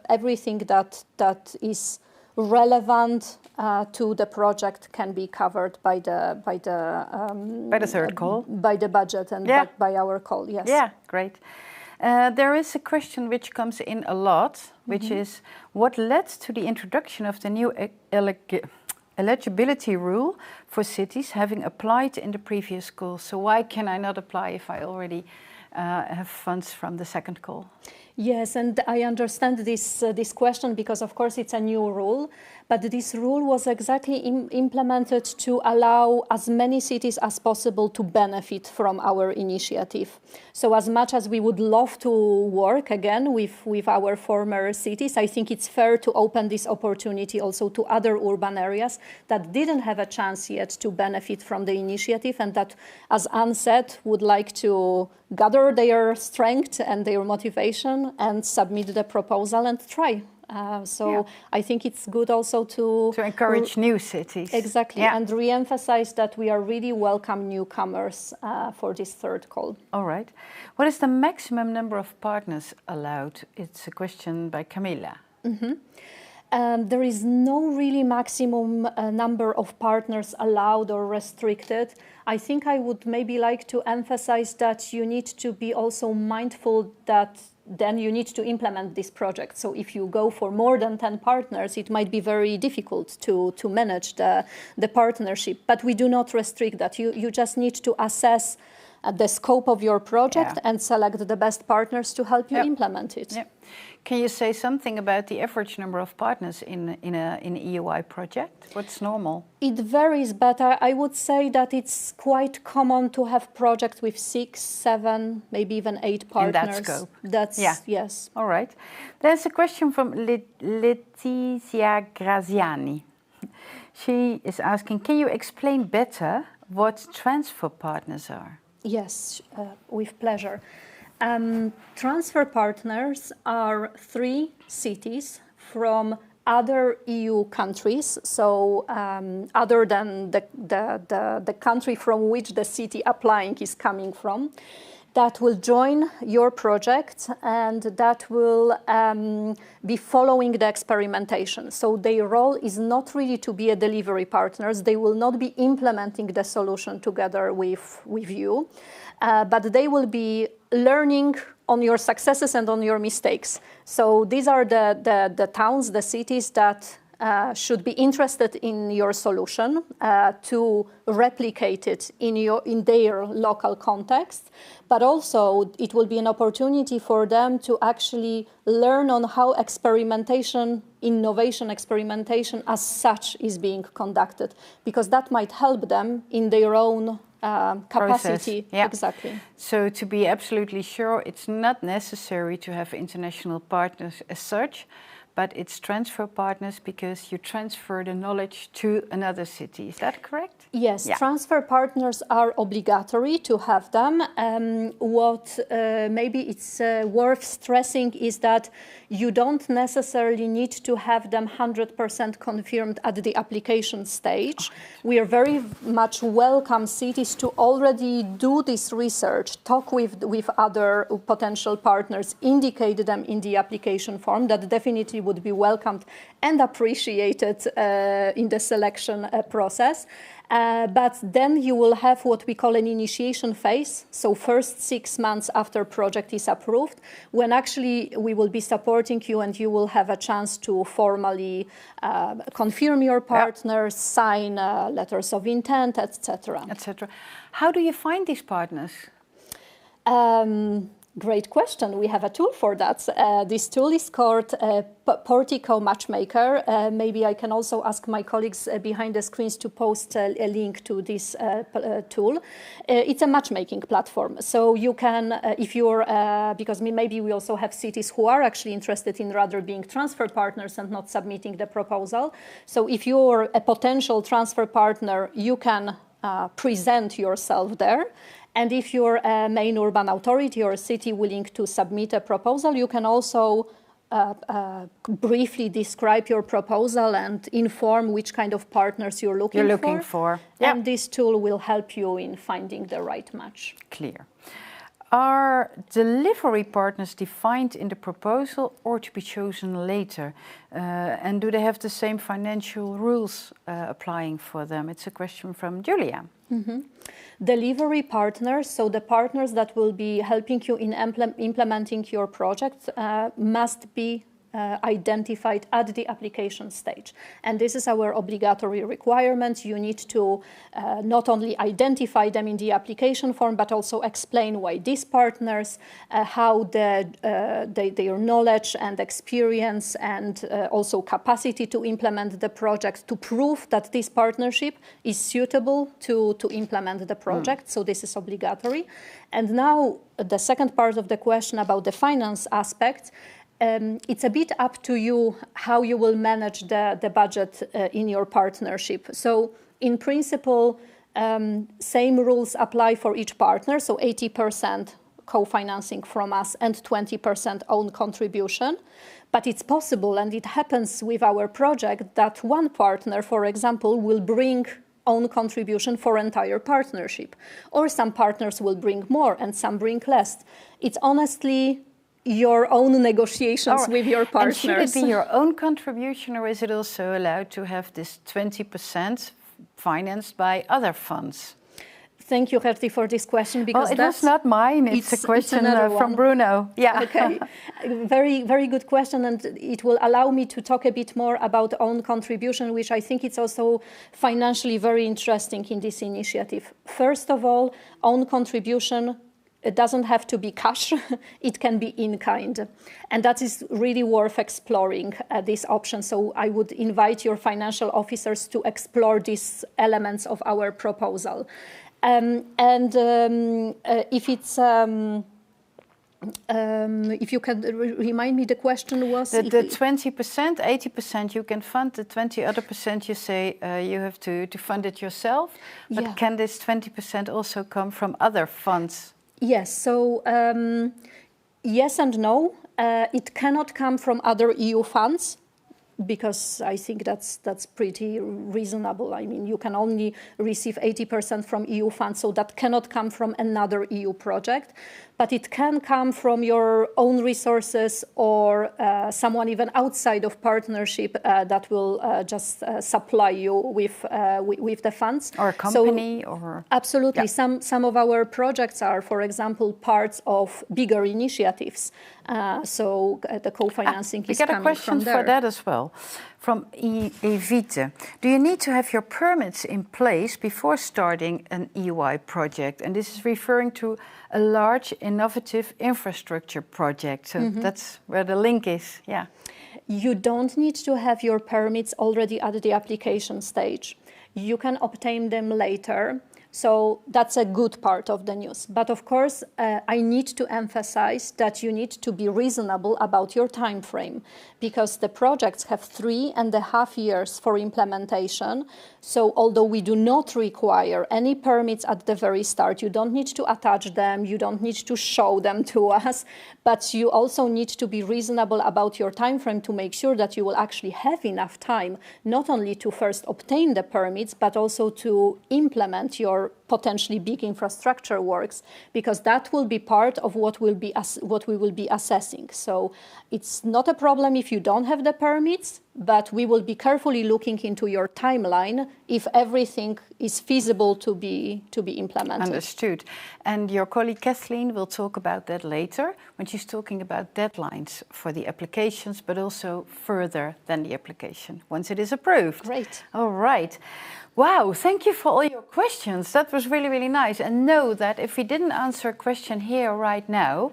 Everything that is relevant to the project can be covered by the third call, by the budget, and by our call. Yes. Yeah, great. There is a question which comes in a lot, which is what led to the introduction of the new eligibility rule for cities having applied in the previous call? So why can I not apply if I already have funds from the second call? Yes, and I understand this question because, of course, it's a new rule, but this rule was exactly implemented to allow as many cities as possible to benefit from our initiative. So as much as we would love to work again with our former cities, I think it's fair to open this opportunity also to other urban areas that didn't have a chance yet to benefit from the initiative, and that, as Anne said, would like to gather their strength and their motivation and submit the proposal and try. I think it's good also to encourage new cities. Exactly, and re-emphasize that we are really welcome newcomers for this third call. All right. What is the maximum number of partners allowed? It's a question by Camilla. There is no really maximum number of partners allowed or restricted. I think I would maybe like to emphasize that you need to be also mindful that then you need to implement this project. So if you go for more than 10 partners, it might be very difficult to manage the partnership. But we do not restrict that. You just need to assess the scope of your project and select the best partners to help you implement it. Can you say something about the average number of partners in an EUI project? What's normal? It varies, but I would say that it's quite common to have projects with 6, 7, maybe even 8 partners. In that scope? That's, yes. All right. There's a question from Letizia Graziani. She is asking, can you explain better what transfer partners are? Yes, with pleasure. Transfer partners are 3 cities from other EU countries, so other than the country from which the city applying is coming from, that will join your project and that will be following the experimentation. So their role is not really to be a delivery partners. They will not be implementing the solution together with you, but they will be learning on your successes and on your mistakes. So these are the towns, the cities that should be interested in your solution to replicate it in their local context. But also it will be an opportunity for them to actually learn on how innovation experimentation as such is being conducted, because that might help them in their own capacity. Process. Exactly. So to be absolutely sure, it's not necessary to have international partners as such, but it's transfer partners because you transfer the knowledge to another city. Is that correct? Yes, transfer partners are obligatory to have them. What maybe it's worth stressing is that you don't necessarily need to have them 100% confirmed at the application stage. We are very much welcome cities to already do this research, talk with other potential partners, indicate them in the application form. That definitely would be welcomed and appreciated in the selection process. But then you will have what we call an initiation phase, so first 6 months after project is approved, when actually we will be supporting you and you will have a chance to formally confirm your partners, sign letters of intent, etc. etc. How do you find these partners? Great question. We have a tool for that. This tool is called Portico Matchmaker. Maybe I can also ask my colleagues behind the screens to post a link to this tool. It's a matchmaking platform. So you can, if you're, because maybe we also have cities who are actually interested in rather being transfer partners and not submitting the proposal. So if you're a potential transfer partner, you can present yourself there. And if you're a main urban authority or a city willing to submit a proposal, you can also briefly describe your proposal and inform which kind of partners you're looking for. And this tool will help you in finding the right match. Clear. Are delivery partners defined in the proposal or to be chosen later? And do they have the same financial rules applying for them? It's a question from Julia. Mm-hmm. Delivery partners, so the partners that will be helping you in implementing your project, must be identified at the application stage. And this is our obligatory requirement. You need to not only identify them in the application form, but also explain why these partners, how their knowledge and experience and also capacity to implement the project, to prove that this partnership is suitable to implement the project. So this is obligatory. And now the second part of the question about the finance aspect. It's a bit up to you how you will manage the budget in your partnership. So in principle, same rules apply for each partner. So 80% co-financing from us and 20% own contribution. But it's possible, and it happens with our project, that one partner, for example, will bring own contribution for entire partnership. Or some partners will bring more and some bring less. It's honestly your own negotiations with your partners. And should it be your own contribution, or is it also allowed to have this 20% financed by other funds? Thank you, Gertie, for this question. Because it was not mine. It's a question from Bruno. Yeah. Okay. Very, very good question, and it will allow me to talk a bit more about own contribution, which I think it's also financially very interesting in this initiative. First of all, own contribution, it doesn't have to be cash, it can be in kind. And that is really worth exploring, this option. So I would invite your financial officers to explore these elements of our proposal. If it's... if you can remind me, the question was... The 20%, 80% you can fund, the 20% you say you have to fund it yourself. But can this 20% also come from other funds? Yes, so yes and no. It cannot come from other EU funds, because I think that's pretty reasonable. I mean, you can only receive 80% from EU funds, so that cannot come from another EU project. But it can come from your own resources or someone even outside of partnership that will just supply you with the funds. Or a company, or... Absolutely. Yeah. Some of our projects are, for example, parts of bigger initiatives. So the co-financing is coming from there. We got a question for that as well, from Evite. Do you need to have your permits in place before starting an EUI project? And this is referring to a large, innovative infrastructure project. So that's where the link is, yeah. You don't need to have your permits already at the application stage. You can obtain them later. So that's a good part of the news. But of course, I need to emphasize that you need to be reasonable about your time frame, because the projects have 3.5 years for implementation. So although we do not require any permits at the very start, you don't need to attach them, you don't need to show them to us, but you also need to be reasonable about your time frame to make sure that you will actually have enough time, not only to first obtain the permits, but also to implement your potentially big infrastructure works, because that will be part of what we will be assessing. So it's not a problem if you don't have the permits, but we will be carefully looking into your timeline if everything is feasible to be implemented. Understood. And your colleague Kathleen will talk about that later when she's talking about deadlines for the applications, but also further than the application once it is approved. Great. All right. Wow, thank you for all your questions. That was really, really nice. And know that if we didn't answer a question here right now,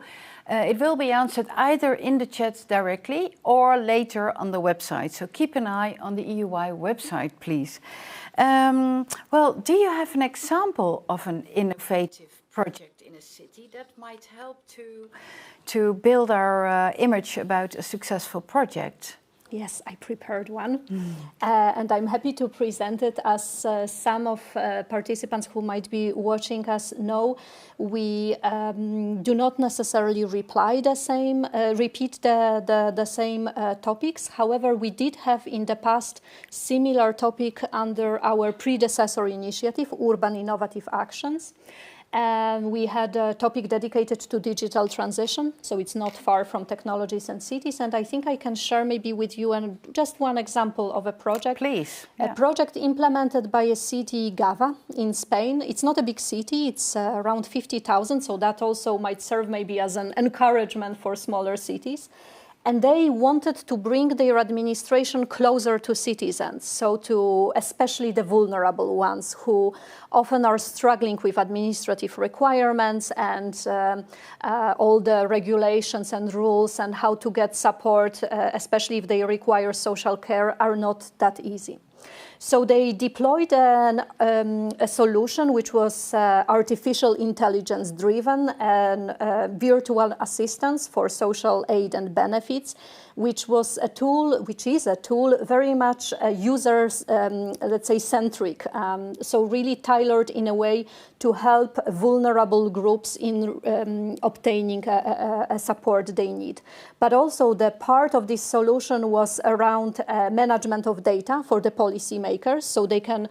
it will be answered either in the chat directly or later on the website. So keep an eye on the EUI website, please. Well, do you have an example of an innovative project in a city that might help to build our image about a successful project? Yes, I prepared one, and I'm happy to present it. As some of participants who might be watching us know, we do not necessarily repeat the same topics. However, we did have in the past similar topic under our predecessor initiative, Urban Innovative Actions. And we had a topic dedicated to digital transition, so it's not far from technologies and cities. And I think I can share maybe with you just one example of a project. Please. A project implemented by a city, Gava, in Spain. It's not a big city, it's around 50,000, so that also might serve maybe as an encouragement for smaller cities. And they wanted to bring their administration closer to citizens, so to especially the vulnerable ones who often are struggling with administrative requirements and all the regulations and rules and how to get support, especially if they require social care, are not that easy. So they deployed a solution which was artificial intelligence driven and virtual assistance for social aid and benefits, which is a tool very much users, let's say, centric. So really tailored in a way to help vulnerable groups in obtaining a support they need. But also the part of this solution was around management of data for the policymakers, so they can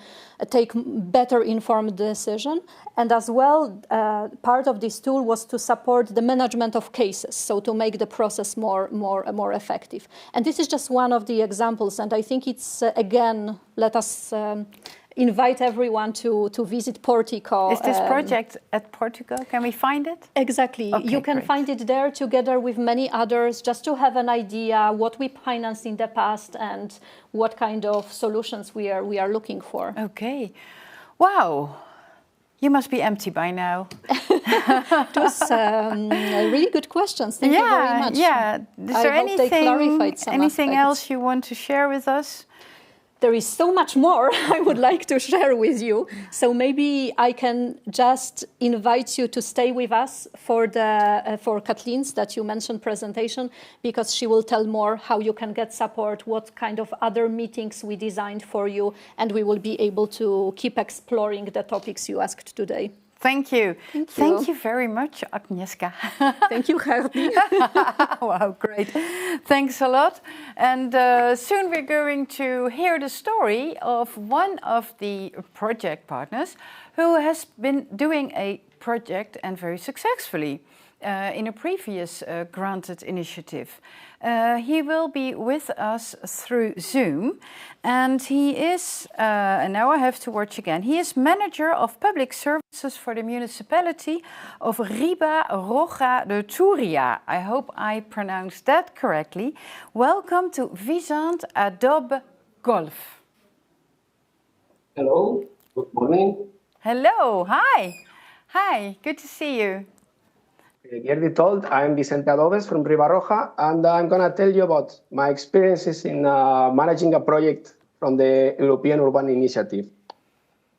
take better informed decision. And as well, part of this tool was to support the management of cases, so to make the process more effective. And this is just one of the examples, and I think it's, again, let us invite everyone to visit Portico. Is this project at Portico? Can we find it? Exactly. Okay, you can find it there together with many others, just to have an idea what we financed in the past and what kind of solutions we are looking for. Okay. Wow. You must be empty by now. It was really good questions. Thank you very much. Yeah. Is there anything else else you want to share with us? There is so much more I would like to share with you. So maybe I can just invite you to stay with us for Kathleen's, that you mentioned, presentation, because she will tell more how you can get support, what kind of other meetings we designed for you, and we will be able to keep exploring the topics you asked today. Thank you. Thank you very much, Agnieszka. Thank you, Gerdy. Wow, great. Thanks a lot. And soon we're going to hear the story of one of the project partners who has been doing a project, and very successfully, in a previous granted initiative. He will be with us through Zoom, and he is, and now I have to watch again, he is manager of public services for the municipality of Riba-Roja de Túria. I hope I pronounced that correctly. Welcome to Vicente Adobe Golf. Hello, good morning. Hello, hi. Hi, good to see you. Gerdy told, I'm Vicente Adobes from Riba-Roja, and I'm going to tell you about my experiences in managing a project from the European Urban Initiative.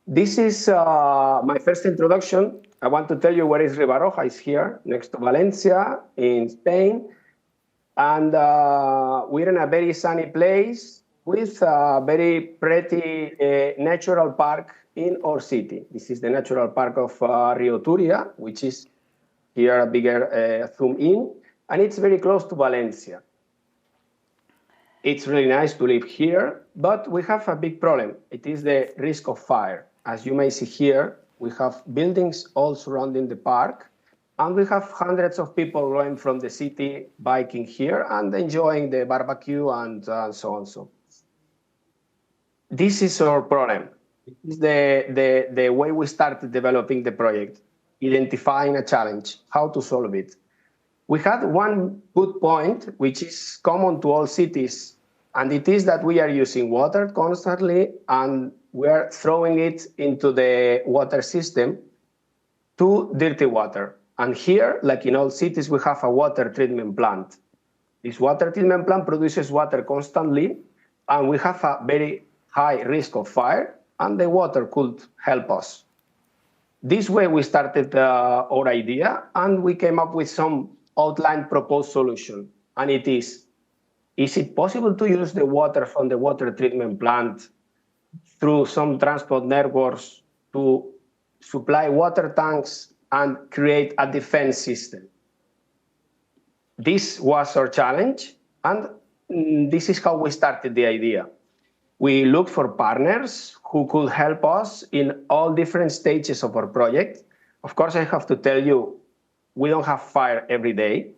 This is my first introduction. I want to tell you where is Ribarroja. It's here, next to Valencia in Spain. And we're in a very sunny place with a very pretty natural park in our city. This is the natural park of Rio Turia, which is here a bigger zoom in, and it's very close to Valencia. It's really nice to live here, but we have a big problem. It is the risk of fire. As you may see here, we have buildings all surrounding the park, and we have hundreds of people going from the city, biking here and enjoying the barbecue and so on. So this is our problem. This is the way we started developing the project, identifying a challenge, how to solve it. We had one good point, which is common to all cities, and it is that we are using water constantly, and we are throwing it into the water system to dirty water. And here, like in all cities, we have a water treatment plant. This water treatment plant produces water constantly, and we have a very high risk of fire, and the water could help us. This way, we started our idea, and we came up with some outline proposed solution. And it is it possible to use the water from the water treatment plant through some transport networks to supply water tanks and create a defense system? This was our challenge, and this is how we started the idea. We looked for partners who could help us in all different stages of our project. Of course, I have to tell you, we don't have fire every day.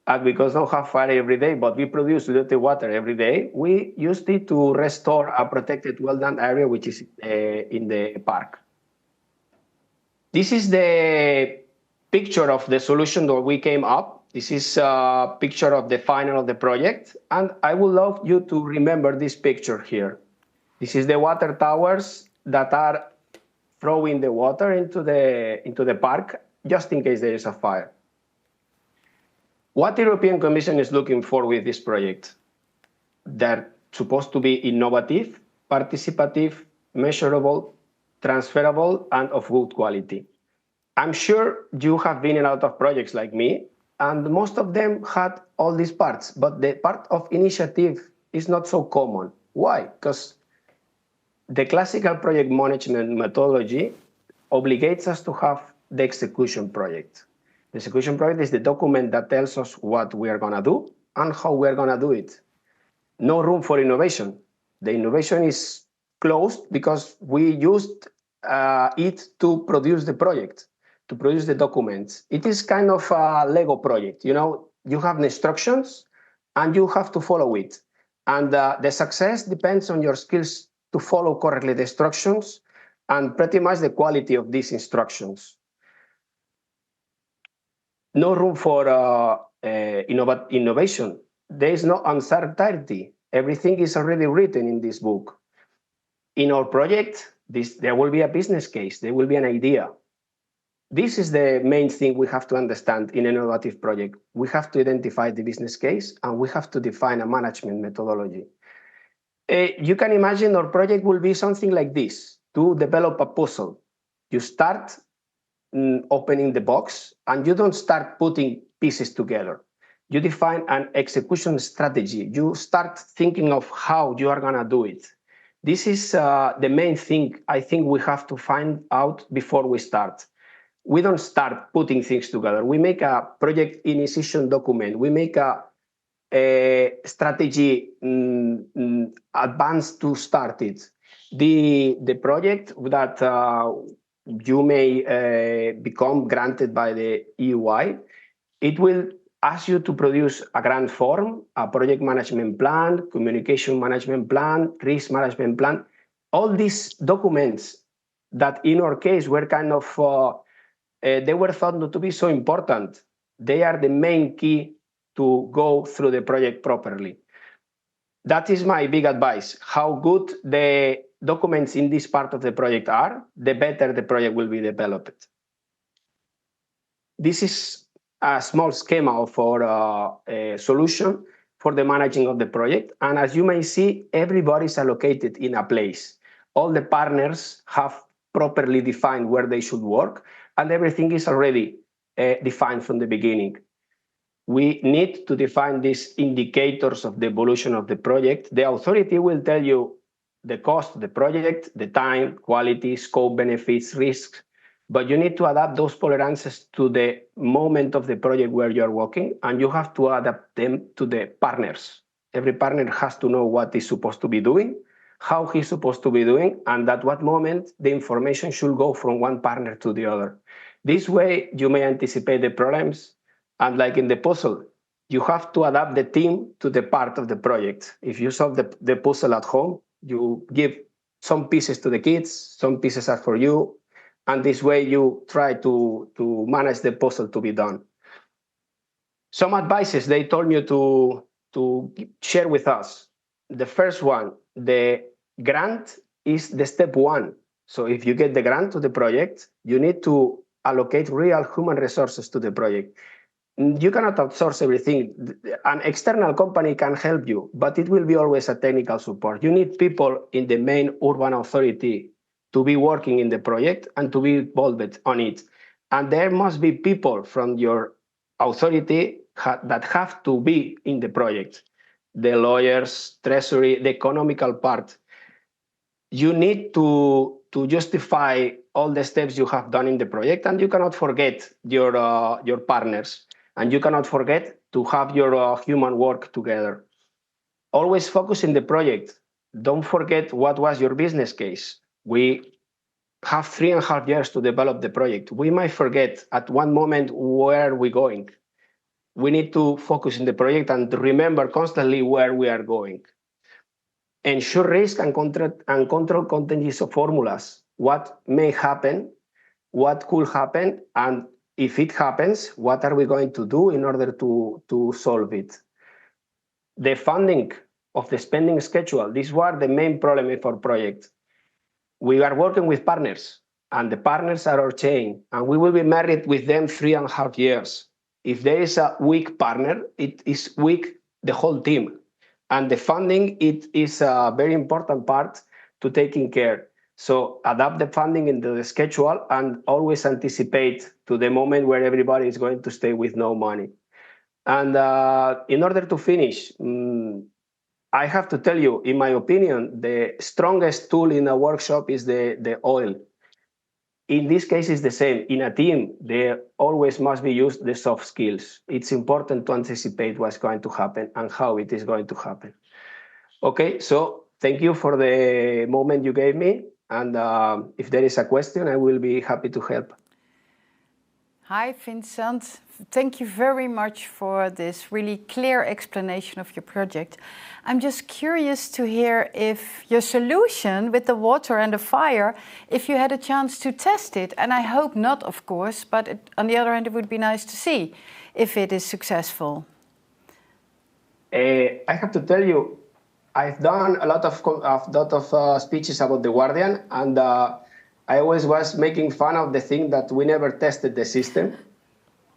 And because we don't have fire every day, but we produce dirty water every day, we used it to restore a protected wetland area, which is in the park. This is the picture of the solution that we came up. This is a picture of the final of the project. And I would love you to remember this picture here. This is the water towers that are throwing the water into the park, just in case there is a fire. What the European Commission is looking for with this project? They're supposed to be innovative, participative, measurable, transferable, and of good quality. I'm sure you have been in a lot of projects like me, and most of them had all these parts, but the part of initiative is not so common. Why? Because the classical project management methodology obligates us to have the execution project. The execution project is the document that tells us what we are going to do and how we are going to do it. No room for innovation. The innovation is closed because we used it to produce the project, to produce the documents. It is kind of a Lego project. You know, you have the instructions and you have to follow it. And the success depends on your skills to follow correctly the instructions and pretty much the quality of these instructions. No room for innovation. There is no uncertainty. Everything is already written in this book. In our project, there will be a business case. There will be an idea. This is the main thing we have to understand in an innovative project. We have to identify the business case, and we have to define a management methodology. You can imagine our project will be something like this, to develop a puzzle. You start opening the box, and you don't start putting pieces together. You define an execution strategy. You start thinking of how you are going to do it. This is the main thing I think we have to find out before we start. We don't start putting things together. We make a project initiation document. We make a strategy advance to start it. The project that you may become granted by the EUI, it will ask you to produce a grant form, a project management plan, communication management plan, risk management plan. All these documents that in our case were kind of, they were thought not to be so important. They are the main key to go through the project properly. That is my big advice. How good the documents in this part of the project are, the better the project will be developed. This is a small schema of our solution for the managing of the project. And as you may see, everybody is allocated in a place. All the partners have properly defined where they should work, and everything is already defined from the beginning. We need to define these indicators of the evolution of the project. The authority will tell you the cost of the project, the time, quality, scope, benefits, risks, but you need to adapt those tolerances to the moment of the project where you are working, and you have to adapt them to the partners. Every partner has to know what he's supposed to be doing, how he's supposed to be doing, and at what moment the information should go from one partner to the other. This way, you may anticipate the problems, and like in the puzzle, you have to adapt the team to the part of the project. If you solve the puzzle at home, you give some pieces to the kids, some pieces are for you, and this way you try to manage the puzzle to be done. Some advices they told me to share with us. The first one, the grant is the step one. So if you get the grant to the project, you need to allocate real human resources to the project. You cannot outsource everything. An external company can help you, but it will be always a technical support. You need people in the main urban authority to be working in the project and to be involved on it. And there must be people from your authority that have to be in the project. The lawyers, treasury, the economical part. You need to justify all the steps you have done in the project, and you cannot forget your partners. And you cannot forget to have your human work together. Always focus in the project. Don't forget what was your business case. We have 3.5 years to develop the project. We might forget at one moment where we're going. We need to focus in the project and to remember constantly where we are going. Ensure risk and control contingency formulas. What may happen, what could happen, and if it happens, what are we going to do in order to solve it? The funding of the spending schedule, these were the main problem of our project. We are working with partners, and the partners are our chain, and we will be married with them 3.5 years. If there is a weak partner, it is weak the whole team. And the funding, it is a very important part to taking care. So adapt the funding into the schedule and always anticipate to the moment where everybody is going to stay with no money. And in order to finish, I have to tell you, in my opinion, the strongest tool in a workshop is the oil. In this case, it's the same. In a team, there always must be used the soft skills. It's important to anticipate what's going to happen and how it is going to happen. Okay, so thank you for the moment you gave me. And if there is a question, I will be happy to help. Hi, Vincent. Thank you very much for this really clear explanation of your project. I'm just curious to hear if your solution with the water and the fire, if you had a chance to test it. And I hope not, of course, but on the other hand, it would be nice to see if it is successful. I have to tell you, I've done a lot of speeches about the Guardian, and I always was making fun of the thing that we never tested the system.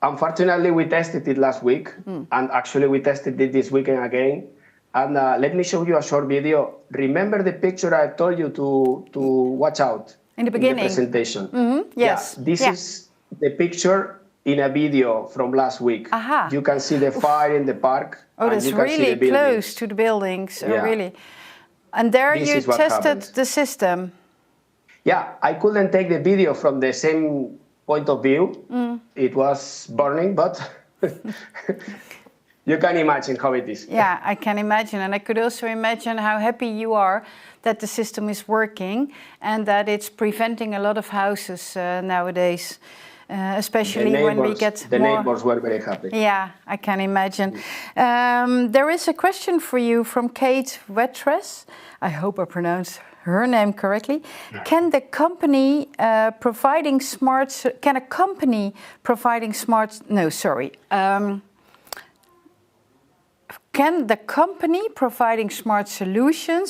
Unfortunately, we tested it last week, and actually we tested it this weekend again. And let me show you a short video. Remember the picture I told you to watch out in the beginning, in the presentation? Yes. Yeah, this is the picture in a video from last week. Aha. You can see the fire in the park. Oh, that's really close to the buildings. Oh, really. And there you tested the system. Yeah, I couldn't take the video from the same point of view. It was burning, but you can imagine how it is. Yeah, I can imagine. And I could also imagine how happy you are that the system is working and that it's preventing a lot of houses nowadays. Especially when we get the neighbors were very happy. Yeah, I can imagine. There is a question for you from Kate Wettress. I hope I pronounced her name correctly. Can a company providing smart solutions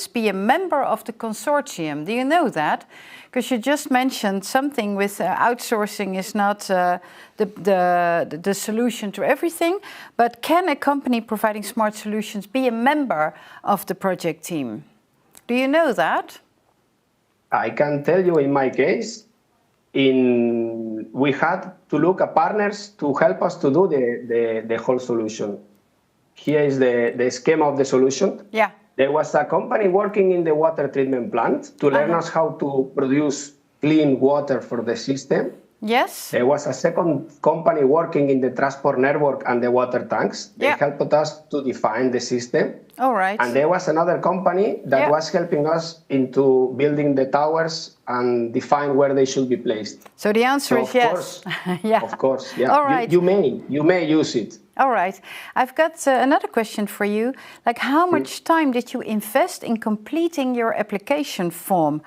be a member of the consortium? Do you know that? Because you just mentioned something with outsourcing is not the solution to everything, but can a company providing smart solutions be a member of the project team? Do you know that? I can tell you in my case, we had to look at partners to help us to do the whole solution. Here is the schema of the solution. Yeah. There was a company working in the water treatment plant to learn us how to produce clean water for the system. Yes. There was a second company working in the transport network and the water tanks. They helped us to define the system. All right. And there was another company that was helping us into building the towers and define where they should be placed. So the answer is yes. Yeah. Of course, yeah. All right. You may use it. All right. I've got another question for you. Like, how much time did you invest in completing your application form?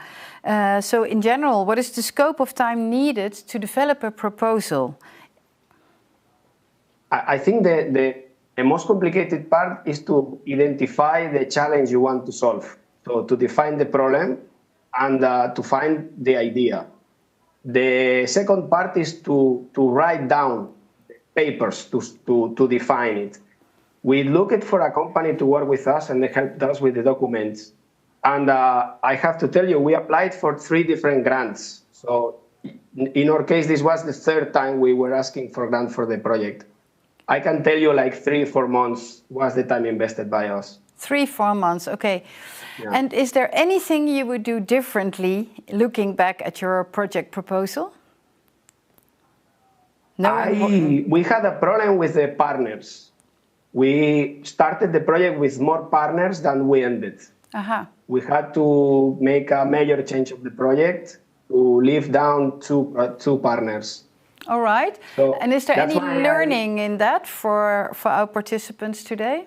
So in general, what is the scope of time needed to develop a proposal? I think the most complicated part is to identify the challenge you want to solve. So to define the problem and to find the idea. The second part is to write down papers to define it. We looked for a company to work with us and they helped us with the documents. And I have to tell you, we applied for 3 different grants. So in our case, this was the 3rd time we were asking for a grant for the project. I can tell you like 3-4 months was the time invested by us. 3-4 months, okay. Yeah. And is there anything you would do differently looking back at your project proposal? We had a problem with the partners. We started the project with more partners than we ended. We had to make a major change of the project to leave down two partners. All right. So and is there any learning in that for our participants today?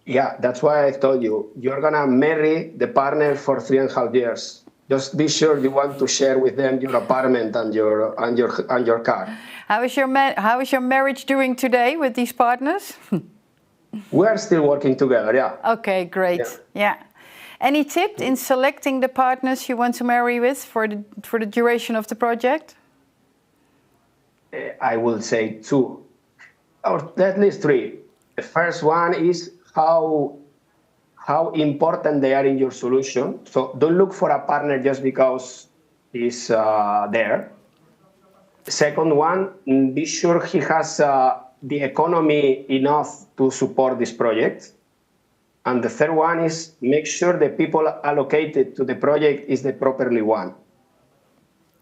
Yeah, that's why I told you, you're going to marry the partner for 3.5 years. Just be sure you want to share with them your apartment and your car. How is your marriage doing today with these partners? We are still working together, yeah. Okay, great. Yeah. Any tip in selecting the partners you want to marry with for the duration of the project? I will say 2, or at least 3. The first one is how important they are in your solution. So don't look for a partner just because he's there. The second one, be sure he has the economy enough to support this project. And the third one is make sure the people allocated to the project is the properly one.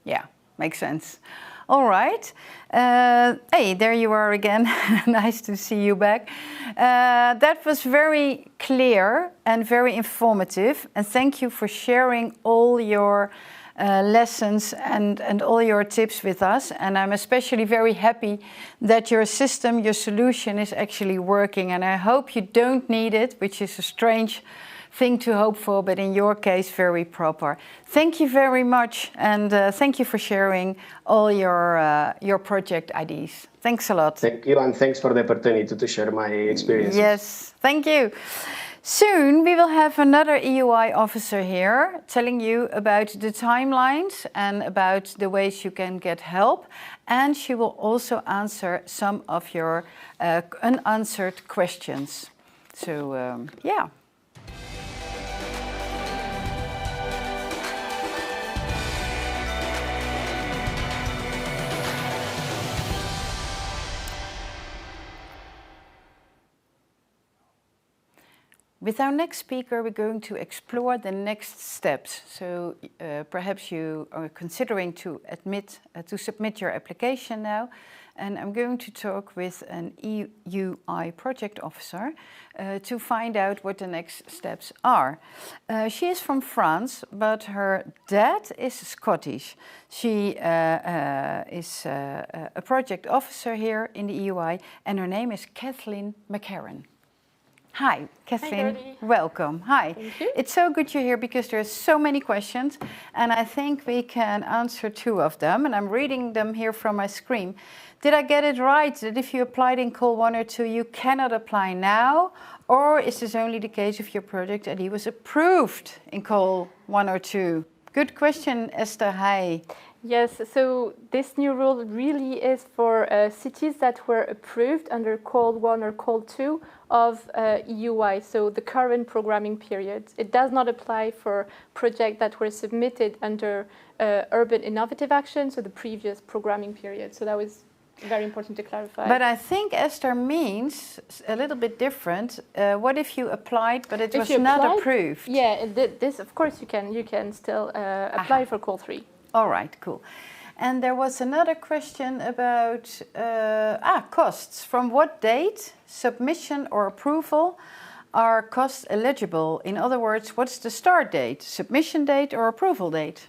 Yeah, makes sense. All right. Hey, there you are again. Nice to see you back. That was very clear and very informative. And thank you for sharing all your lessons and all your tips with us. And I'm especially very happy that your system, your solution is actually working. And I hope you don't need it, which is a strange thing to hope for, but in your case, very proper. Thank you very much, and thank you for sharing all your project ideas. Thanks a lot. Thank you, and thanks for the opportunity to share my experiences. Yes, thank you. Soon we will have another EUI officer here telling you about the timelines and about the ways you can get help, and she will also answer some of your unanswered questions. So, yeah. With our next speaker, we're going to explore the next steps. So perhaps you are considering to submit your application now. And I'm going to talk with an EUI project officer to find out what the next steps are. She is from France, but her dad is Scottish. She is a project officer here in the EUI, and her name is Kathleen McCarran. Hi, Kathleen. Hi, welcome. Hi. Thank you. It's so good you're here because there's so many questions, and I think we can answer 2 of them, and I'm reading them here from my screen. Did I get it right that if you applied in call 1 or 2, you cannot apply now? Or is this only the case if your project ID was approved in call 1 or 2? Good question, Esther. Hi. Yes, so this new rule really is for cities that were approved under Call 1 or Call 2 of EUI, so the current programming period. It does not apply for projects that were submitted under Urban Innovative Action, so the previous programming period. So that was very important to clarify. But I think Esther means a little bit different. What if you applied, but it was not approved? Yeah, this of course you can still apply for Call 3. All right, cool. And there was another question about costs. From what date, submission or approval, are costs eligible? In other words, what's the start date, submission date or approval date?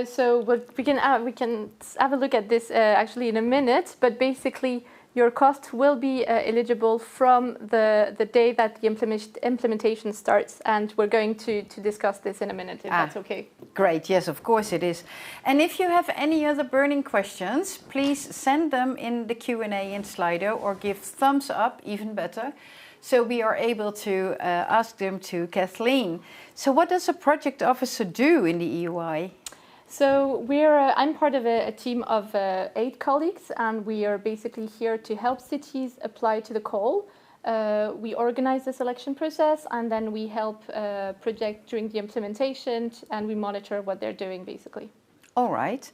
So we can have a look at this actually in a minute, but basically your cost will be eligible from the day that the implementation starts, and we're going to discuss this in a minute, if that's okay. Great, yes, of course it is. And if you have any other burning questions, please send them in the Q&A in Slido or give thumbs up, even better, so we are able to ask them to Kathleen. So what does a project officer do in the EUI? So I'm part of a team of 8 colleagues, and we are basically here to help cities apply to the call. We organize the selection process, and then we help project during the implementation, and we monitor what they're doing, basically. All right.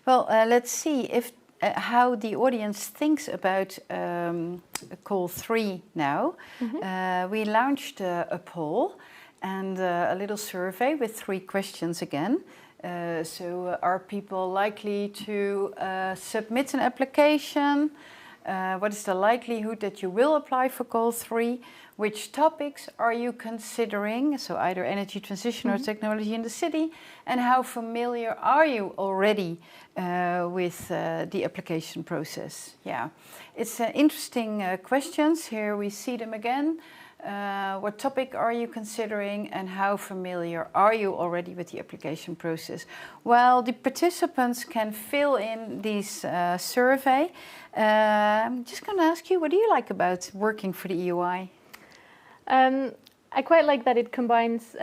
Well, let's see if how the audience thinks about Call 3 now. Mm-hmm. We launched a poll and a little survey with 3 questions again. So are people likely to submit an application? What is the likelihood that you will apply for Call 3? Which topics are you considering? So either energy transition or technology in the city. And how familiar are you already with the application process? Yeah, it's interesting questions. Here we see them again. What topic are you considering and how familiar are you already with the application process? Well, the participants can fill in this survey. I'm just going to ask you, what do you like about working for the EUI? I quite like that it combines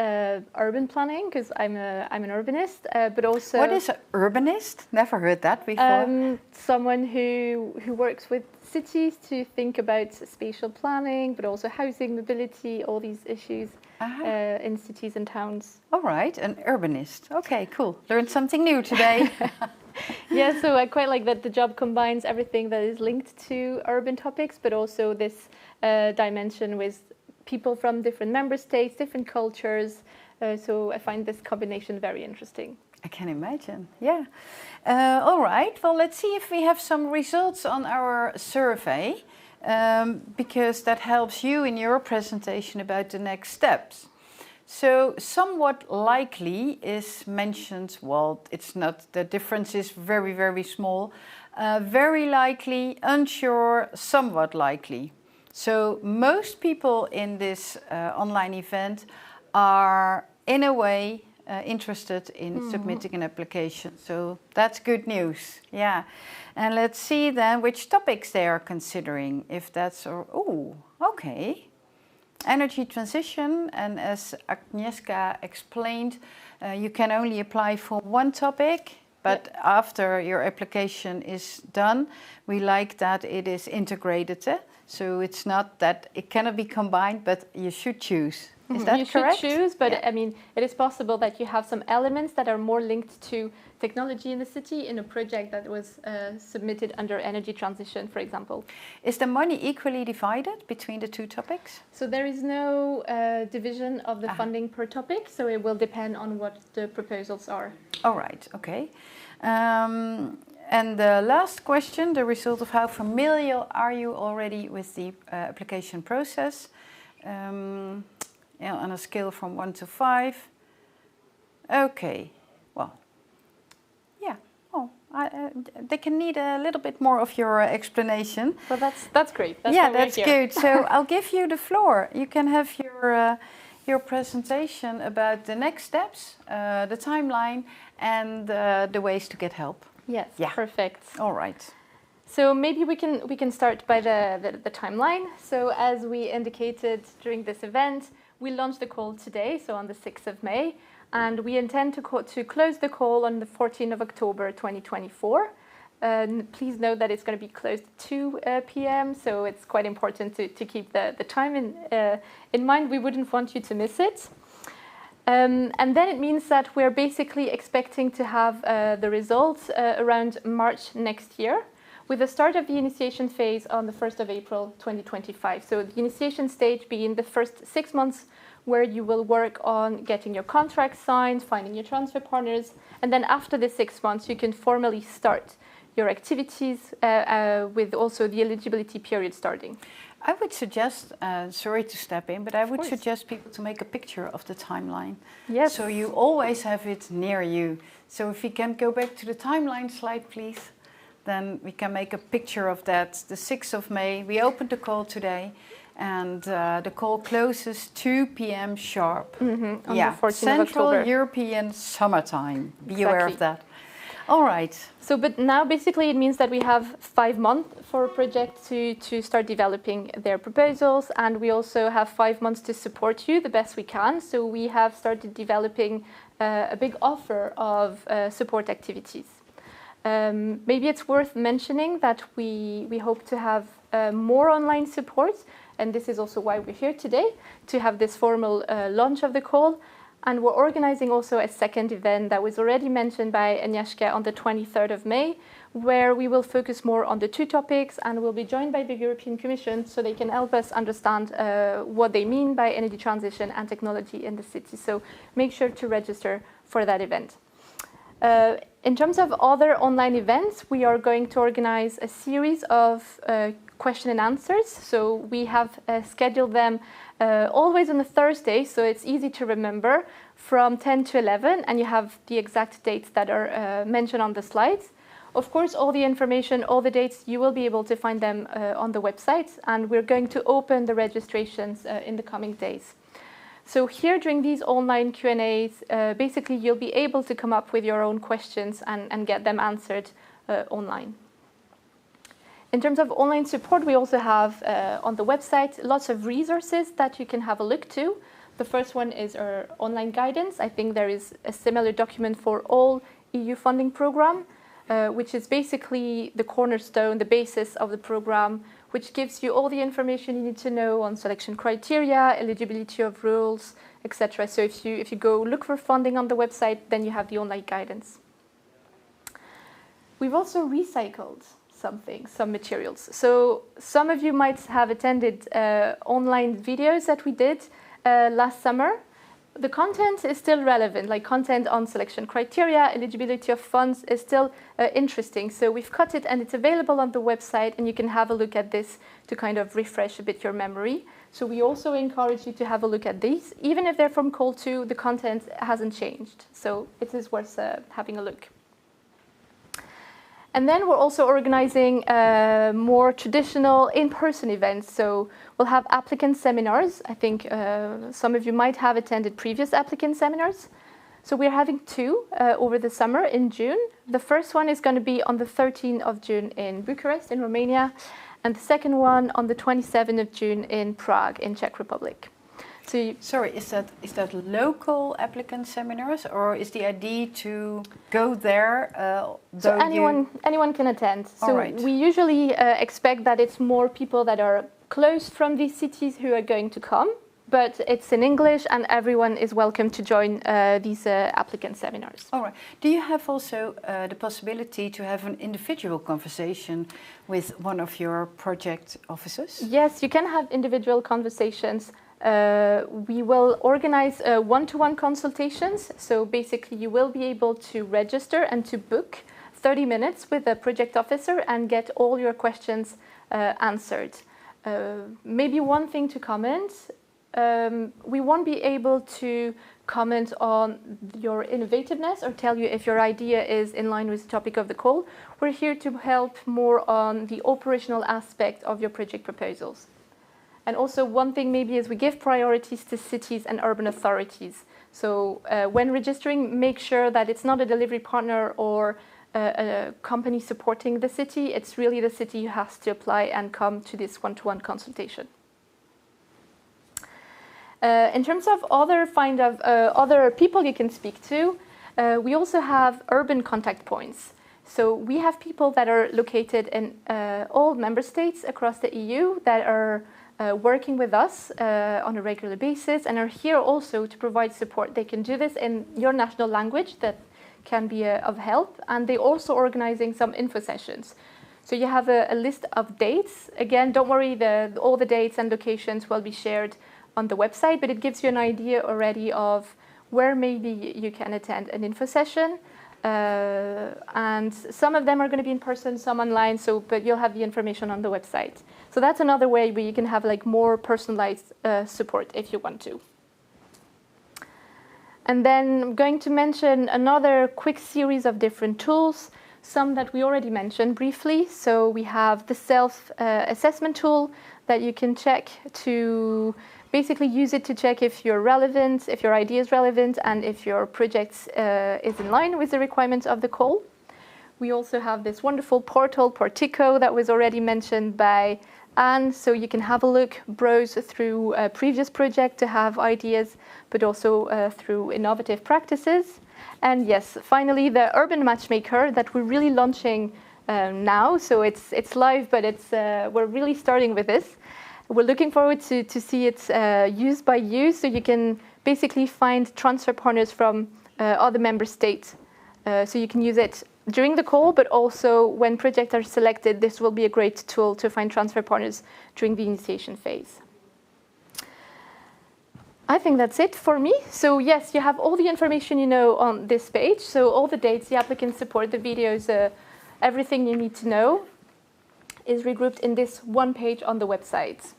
urban planning, because I'm an urbanist, but also... What is an urbanist? Never heard that before. Someone who works with cities to think about spatial planning, but also housing, mobility, all these issues in cities and towns. All right, an urbanist. Okay, cool. Learned something new today. Yeah, so I quite like that the job combines everything that is linked to urban topics, but also this dimension with people from different member states, different cultures. So I find this combination very interesting. I can imagine, yeah. All right, well, let's see if we have some results on our survey, because that helps you in your presentation about the next steps. So somewhat likely is mentioned, well, it's not, the difference is very, very small. Very likely, unsure, somewhat likely. So most people in this online event are, in a way, interested in submitting an application. So that's good news, yeah. And let's see then which topics they are considering, if that's, okay. Energy transition, and as Agnieszka explained, you can only apply for one topic, but after your application is done, we like that it is integrated. So it's not that it cannot be combined, but you should choose. Is that correct? You should choose, but I mean, it is possible that you have some elements that are more linked to technology in the city in a project that was submitted under energy transition, for example. Is the money equally divided between the 2 topics? So there is no division of the funding per topic, so it will depend on what the proposals are. All right, okay. And the last question, the result of how familiar are you already with the application process? On a scale from 1 to 5. Okay, well, yeah. Oh, they can need a little bit more of your explanation. Well, that's great. That's good. So I'll give you the floor. You can have your presentation about the next steps, the timeline, and the ways to get help. Yes, yeah. Perfect. All right. So maybe we can start by the timeline. So as we indicated during this event, we launched the call today, so on the 6th of May. and we intend to close the call on the 14th of October 2024. Please note that it's going to be closed at 2 p.m., so it's quite important to keep the time in mind. We wouldn't want you to miss it. And then it means that we're basically expecting to have the results around March next year, with the start of the initiation phase on the 1st of April 2025. So the initiation stage being the first 6 months where you will work on getting your contract signed, finding your transfer partners, and then after the 6 months you can formally start your activities with also the eligibility period starting. I would suggest, sorry to step in, but I would suggest people to make a picture of the timeline. Yes. So you always have it near you. So if you can go back to the timeline slide, please, then we can make a picture of that. The 6th of May, we opened the call today, and the call closes 2 p.m. sharp. On the 14th of October. Central European summertime. Be aware of that. All right. So, but now basically it means that we have 5 months for a project to start developing their proposals, and we also have 5 months to support you the best we can. So we have started developing a big offer of support activities. Maybe it's worth mentioning that we hope to have more online support, and this is also why we're here today, to have this formal launch of the call. And we're organizing also a second event that was already mentioned by Agnieszka on the 23rd of May, where we will focus more on the 2 topics, and we'll be joined by the European Commission so they can help us understand what they mean by energy transition and technology in the city. So make sure to register for that event. In terms of other online events, we are going to organize a series of question and answers. So we have scheduled them always on a Thursday, so it's easy to remember, from 10 to 11, and you have the exact dates that are mentioned on the slides. Of course, all the information, all the dates, you will be able to find them on the website, and we're going to open the registrations in the coming days. So here, during these online Q&As, basically you'll be able to come up with your own questions and get them answered online. In terms of online support, we also have on the website lots of resources that you can have a look to. The first one is our online guidance. I think there is a similar document for all EU funding program, which is basically the cornerstone, the basis of the program, which gives you all the information you need to know on selection criteria, eligibility of rules, etc. So if you go look for funding on the website, then you have the online guidance. We've also recycled some materials. So some of you might have attended online videos that we did last summer. The content is still relevant, like content on selection criteria, eligibility of funds is still interesting. So we've cut it and it's available on the website, and you can have a look at this to kind of refresh a bit your memory. So we also encourage you to have a look at these. Even if they're from Call 2, the content hasn't changed. So it is worth having a look. And then we're also organizing more traditional in-person events. So we'll have applicant seminars. I think some of you might have attended previous applicant seminars. So we're having 2 over the summer in June. The first one is going to be on the 13th of June in Bucharest in Romania, and the second one on the 27th of June in Prague in Czech Republic. So sorry, is that local applicant seminars, or is the idea to go there? So anyone can attend. So we usually expect that it's more people that are close from these cities who are going to come, but it's in English, and everyone is welcome to join these applicant seminars. All right. Do you have also the possibility to have an individual conversation with one of your project officers? Yes, you can have individual conversations. We will organize one-to-one consultations. So basically you will be able to register and to book 30 minutes with a project officer and get all your questions answered. Maybe one thing to comment, we won't be able to comment on your innovativeness or tell you if your idea is in line with the topic of the call. We're here to help more on the operational aspect of your project proposals. And also one thing maybe is we give priorities to cities and urban authorities. So when registering, make sure that it's not a delivery partner or a company supporting the city. It's really the city who has to apply and come to this one-to-one consultation. In terms of other people you can speak to, we also have urban contact points. So we have people that are located in all member states across the EU that are working with us on a regular basis and are here also to provide support. They can do this in your national language, that can be of help, and they're also organizing some info sessions. So you have a list of dates. Again, don't worry, all the dates and locations will be shared on the website, but it gives you an idea already of where maybe you can attend an info session. And some of them are going to be in person, some online, but you'll have the information on the website. So that's another way where you can have like more personalized support if you want to. And then I'm going to mention another quick series of different tools, some that we already mentioned briefly. So we have the self-assessment tool that you can check to basically use it to check if you're relevant, if your idea is relevant, and if your project is in line with the requirements of the call. We also have this wonderful portal, Portico, that was already mentioned by Anne. So you can have a look, browse through a previous project to have ideas, but also through innovative practices. And yes, finally, the Urban Matchmaker that we're really launching now. So it's live, but we're really starting with this. We're looking forward to see it used by you, so you can basically find transfer partners from other member states. So you can use it during the call, but also when projects are selected, this will be a great tool to find transfer partners during the initiation phase. I think that's it for me. So yes, you have all the information you know on this page. So all the dates, the applicant support, the videos, everything you need to know is regrouped in this one page on the website.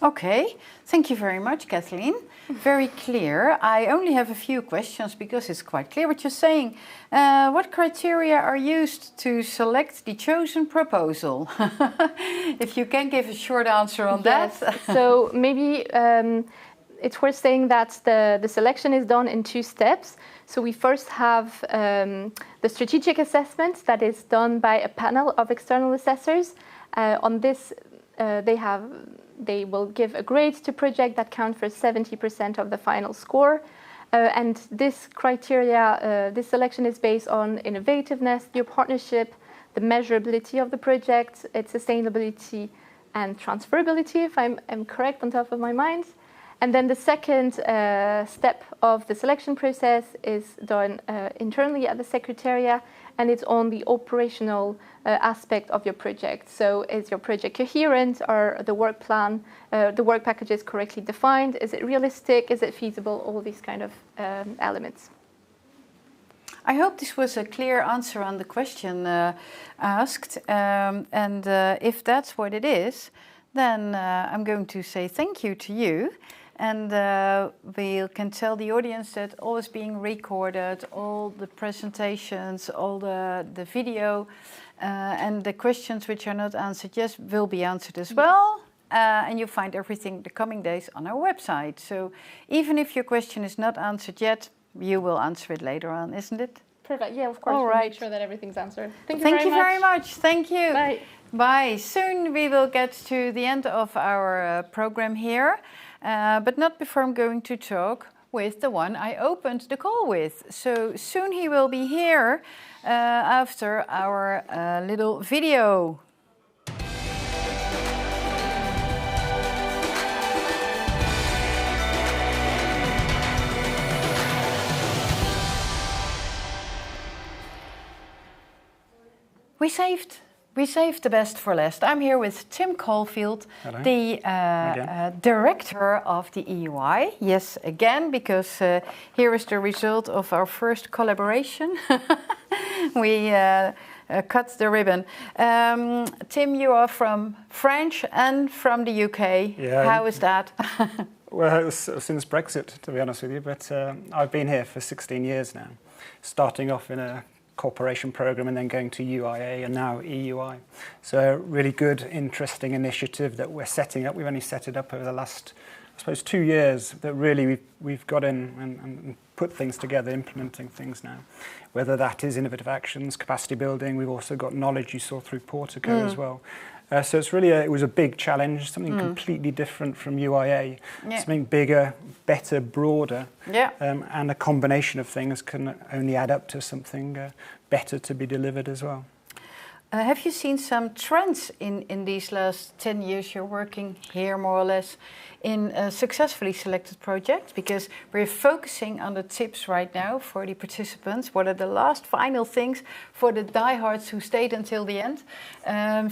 Okay, thank you very much, Kathleen. Very clear. I only have a few questions because it's quite clear what you're saying. What criteria are used to select the chosen proposal? If you can give a short answer on that. So maybe it's worth saying that the selection is done in 2 steps. So we first have the strategic assessment that is done by a panel of external assessors. On this, they will give a grade to project that count for 70% of the final score. And this criteria, this selection is based on innovativeness, new partnership, the measurability of the project, its sustainability and transferability, if I'm correct on top of my mind. And then the second step of the selection process is done internally at the Secretariat, and it's on the operational aspect of your project. So is your project coherent? Are the work plan, the work packages correctly defined? Is it realistic? Is it feasible? All these kind of elements. I hope this was a clear answer on the question asked. And if that's what it is, then I'm going to say thank you to you. And we can tell the audience that all is being recorded, all the presentations, all the video, and the questions which are not answered yet will be answered as well. And you'll find everything the coming days on our website. So even if your question is not answered yet, you will answer it later on, isn't it? Perfect. Yeah, of course. All we'll right. make sure that everything's answered. Thank you very much. Thank you. Bye. Bye. Soon we will get to the end of our program here. But not before I'm going to talk with the one I opened the call with. So soon he will be here after our little video. We saved the best for last. I'm here with Tim Caulfield, Hello. The director of the EUI. Yes, again, because here is the result of our first collaboration. We cut the ribbon. Tim, you are from France and from the UK. Yeah. How is that? Well, it was since Brexit, to be honest with you, but I've been here for 16 years now, starting off in a cooperation program and then going to UIA and now EUI. So a really good, interesting initiative that we're setting up. We've only set it up over the last suppose, 2 years that really we've got in and put things together, implementing things now. Whether that is innovative actions, capacity building, we've also got knowledge you saw through Portico as well. So it's really it was a big challenge, something completely different from UIA, something bigger, better, broader, and a combination of things can only add up to something better to be delivered as well. Have you seen some trends in these last 10 years you're working here, more or less, in successfully selected projects? Because we're focusing on the tips right now for the participants. What are the last final things for the diehards who stayed until the end?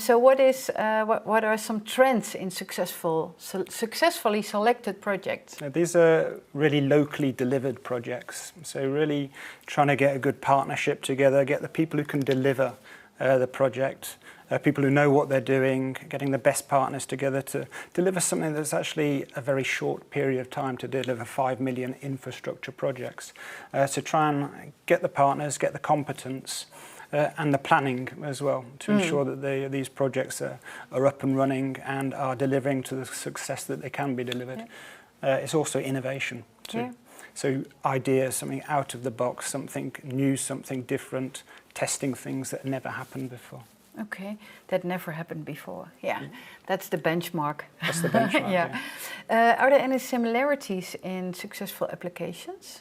So what are some trends in successfully selected projects? These are really locally delivered projects. So really trying to get a good partnership together, get the people who can deliver the project, people who know what they're doing, getting the best partners together to deliver something that's actually a very short period of time to deliver 5 million infrastructure projects. So try and get the partners, get the competence and the planning as well to ensure that these projects are up and running and are delivering to the success that they can be delivered. It's also innovation too. So ideas, something out of the box, something new, something different, testing things that never happened before. Okay, that never happened before. Yeah, that's the benchmark. That's the benchmark, Are there any similarities in successful applications?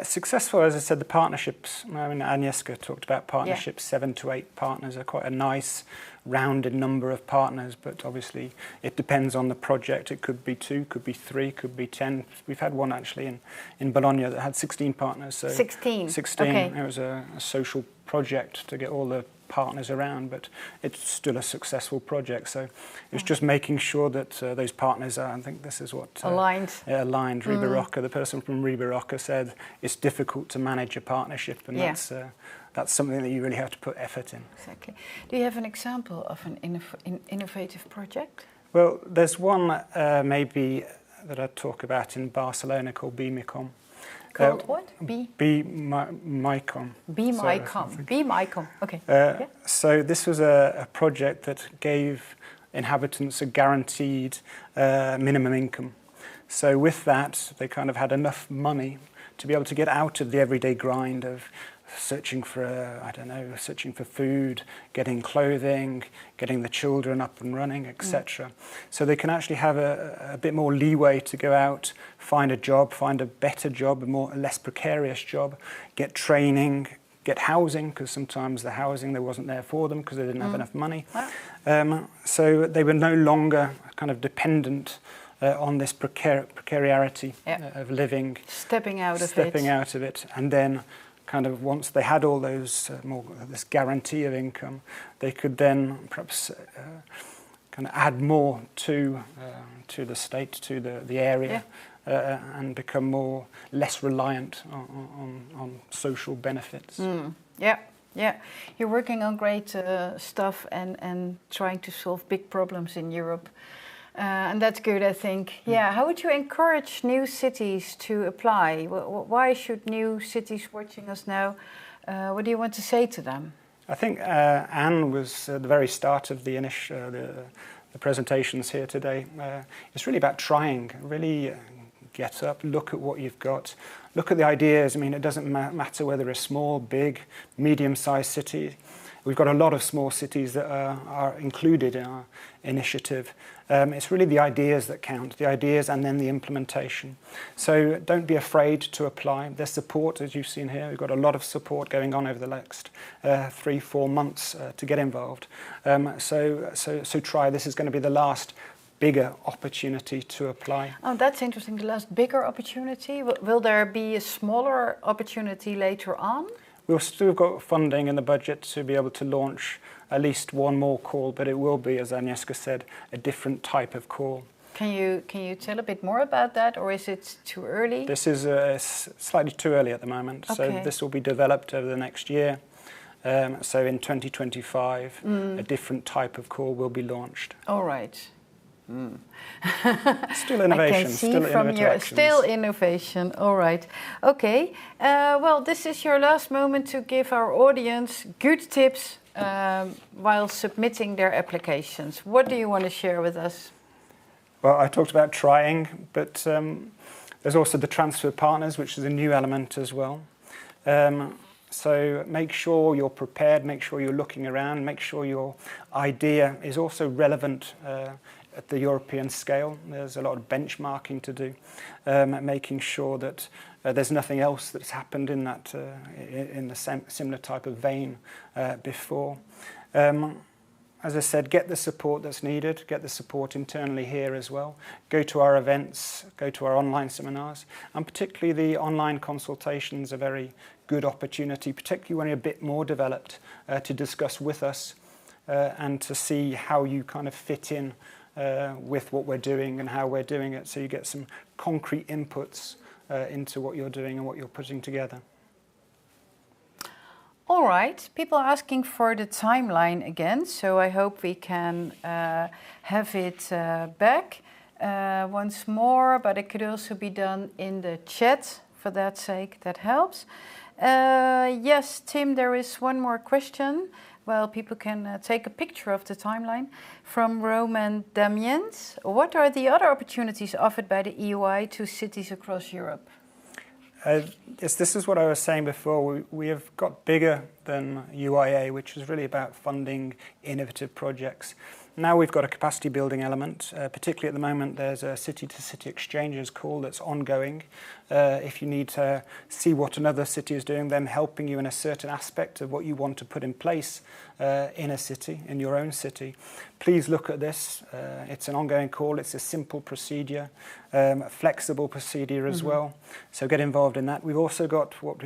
Successful, as I said, the partnerships. I mean, Agnieszka talked about partnerships. 7 to 8 partners are quite a nice, rounded number of partners, but obviously it depends on the project. It could be 2, could be 3, could be 10. We've had one actually in Bologna that had 16 partners. So 16? 16. Okay. It was a social project to get all the partners around, but it's still a successful project. So it's just making sure that those partners are, I think this is what... aligned. Aligned. Ribirocca, the person from Ribirocca said it's difficult to manage a partnership, and that's something that you really have to put effort in. Exactly. Do you have an example of an innovative project? Well, there's one maybe that I talk about in Barcelona called BMICOM. Called what? BMICOM. BMICOM. BMICOM. Okay. So this was a project that gave inhabitants a guaranteed minimum income. So with that, they kind of had enough money to be able to get out of the everyday grind of searching for, searching for food, getting clothing, getting the children up and running, etc. So they can actually have a bit more leeway to go out, find a job, find a better job, a less precarious job, get training, get housing, because sometimes the housing there wasn't there for them because they didn't have enough money. Wow. So they were no longer kind of dependent on this precariety of living. Stepping out of it. And then kind of once they had all those this guarantee of income, they could then perhaps kind of add more to the state, to the area, and become less reliant on social benefits. Yeah, you're working on great stuff and trying to solve big problems in Europe. And that's good, I think. Yeah, how would you encourage new cities to apply? Why should new cities watching us now? What do you want to say to them? I think Anne was at the very start of the presentations here today. It's really about trying, really get up, look at what you've got, look at the ideas. I mean, it doesn't matter whether a small, big, medium-sized city. We've got a lot of small cities that are included in our initiative. It's really the ideas that count, the ideas and then the implementation. So don't be afraid to apply. There's support, as you've seen here. We've got a lot of support going on over the next 3-4 months to get involved. So try. This is going to be the last bigger opportunity to apply. Oh, that's interesting. The last bigger opportunity. Will there be a smaller opportunity later on? We've still got funding in the budget to be able to launch at least one more call, but it will be, as Agnieszka said, a different type of call. Can you tell a bit more about that, or is it too early? This is slightly too early at the moment. Okay. So this will be developed over the next year. So in 2025, a different type of call will be launched. All right. Still innovation. I can see still innovation. All right. Okay. Well, this is your last moment to give our audience good tips while submitting their applications. What do you want to share with us? Well, I talked about trying, but there's also the transfer partners, which is a new element as well. So make sure you're prepared, make sure you're looking around, make sure your idea is also relevant at the European scale. There's a lot of benchmarking to do, making sure that there's nothing else that's happened in that in the similar type of vein before. As I said, get the support that's needed, get the support internally here as well. Go to our events, go to our online seminars, and particularly the online consultations are a very good opportunity, particularly when you're a bit more developed, to discuss with us and to see how you kind of fit in with what we're doing and how we're doing it, so you get some concrete inputs into what you're doing and what you're putting together. All right, people are asking for the timeline again, so I hope we can have it back once more, but it could also be done in the chat. For that sake, that helps. Yes, Tim, there is one more question. Well, people can take a picture of the timeline from Roman Damiens. What are the other opportunities offered by the EUI to cities across Europe? Yes, this is what I was saying before. We have got bigger than UIA, which is really about funding innovative projects. Now we've got a capacity building element, particularly at the moment there's a city-to-city exchanges call that's ongoing. If you need to see what another city is doing, them helping you in a certain aspect of what you want to put in place in a city, in your own city, please look at this. It's an ongoing call, it's a simple procedure, a flexible procedure as well, so get involved in that. We've also got what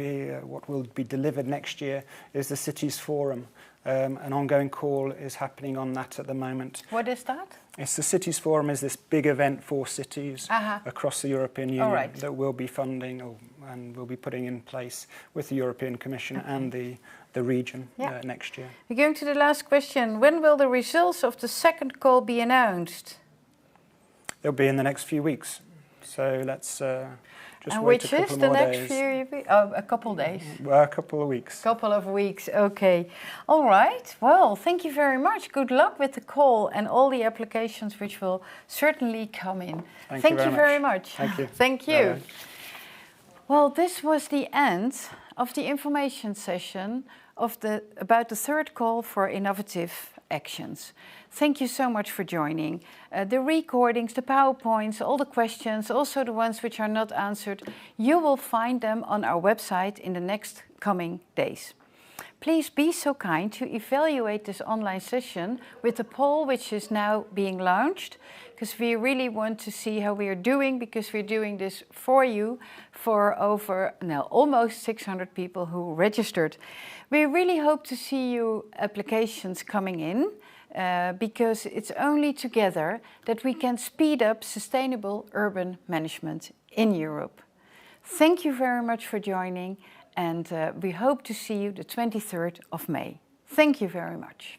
will be delivered next year is the Cities Forum. An ongoing call is happening on that at the moment. What is that? It's the Cities Forum is this big event for cities across the European Union that we'll be funding and we'll be putting in place with the European Commission and the region next year. We're going to the last question. When will the results of the second call be announced? They'll be in the next few weeks. So let's just and wait which a couple is more the next days. few weeks? Oh, a couple days. Well, a couple of weeks. Couple of weeks, okay. All right, well, thank you very much. Good luck with the call and all the applications which will certainly come in. Thank you very much. Thank you. Thank you. Bye-bye. Well, this was the end of the information session about the third call for innovative actions. Thank you so much for joining. The recordings, the PowerPoints, all the questions, also the ones which are not answered, you will find them on our website in the next coming days. Please be so kind to evaluate this online session with the poll which is now being launched, because we really want to see how we are doing, because we're doing this for you for almost 600 people who registered. We really hope to see you applications coming in, because it's only together that we can speed up sustainable urban management in Europe. Thank you very much for joining, and we hope to see you the 23rd of May. Thank you very much.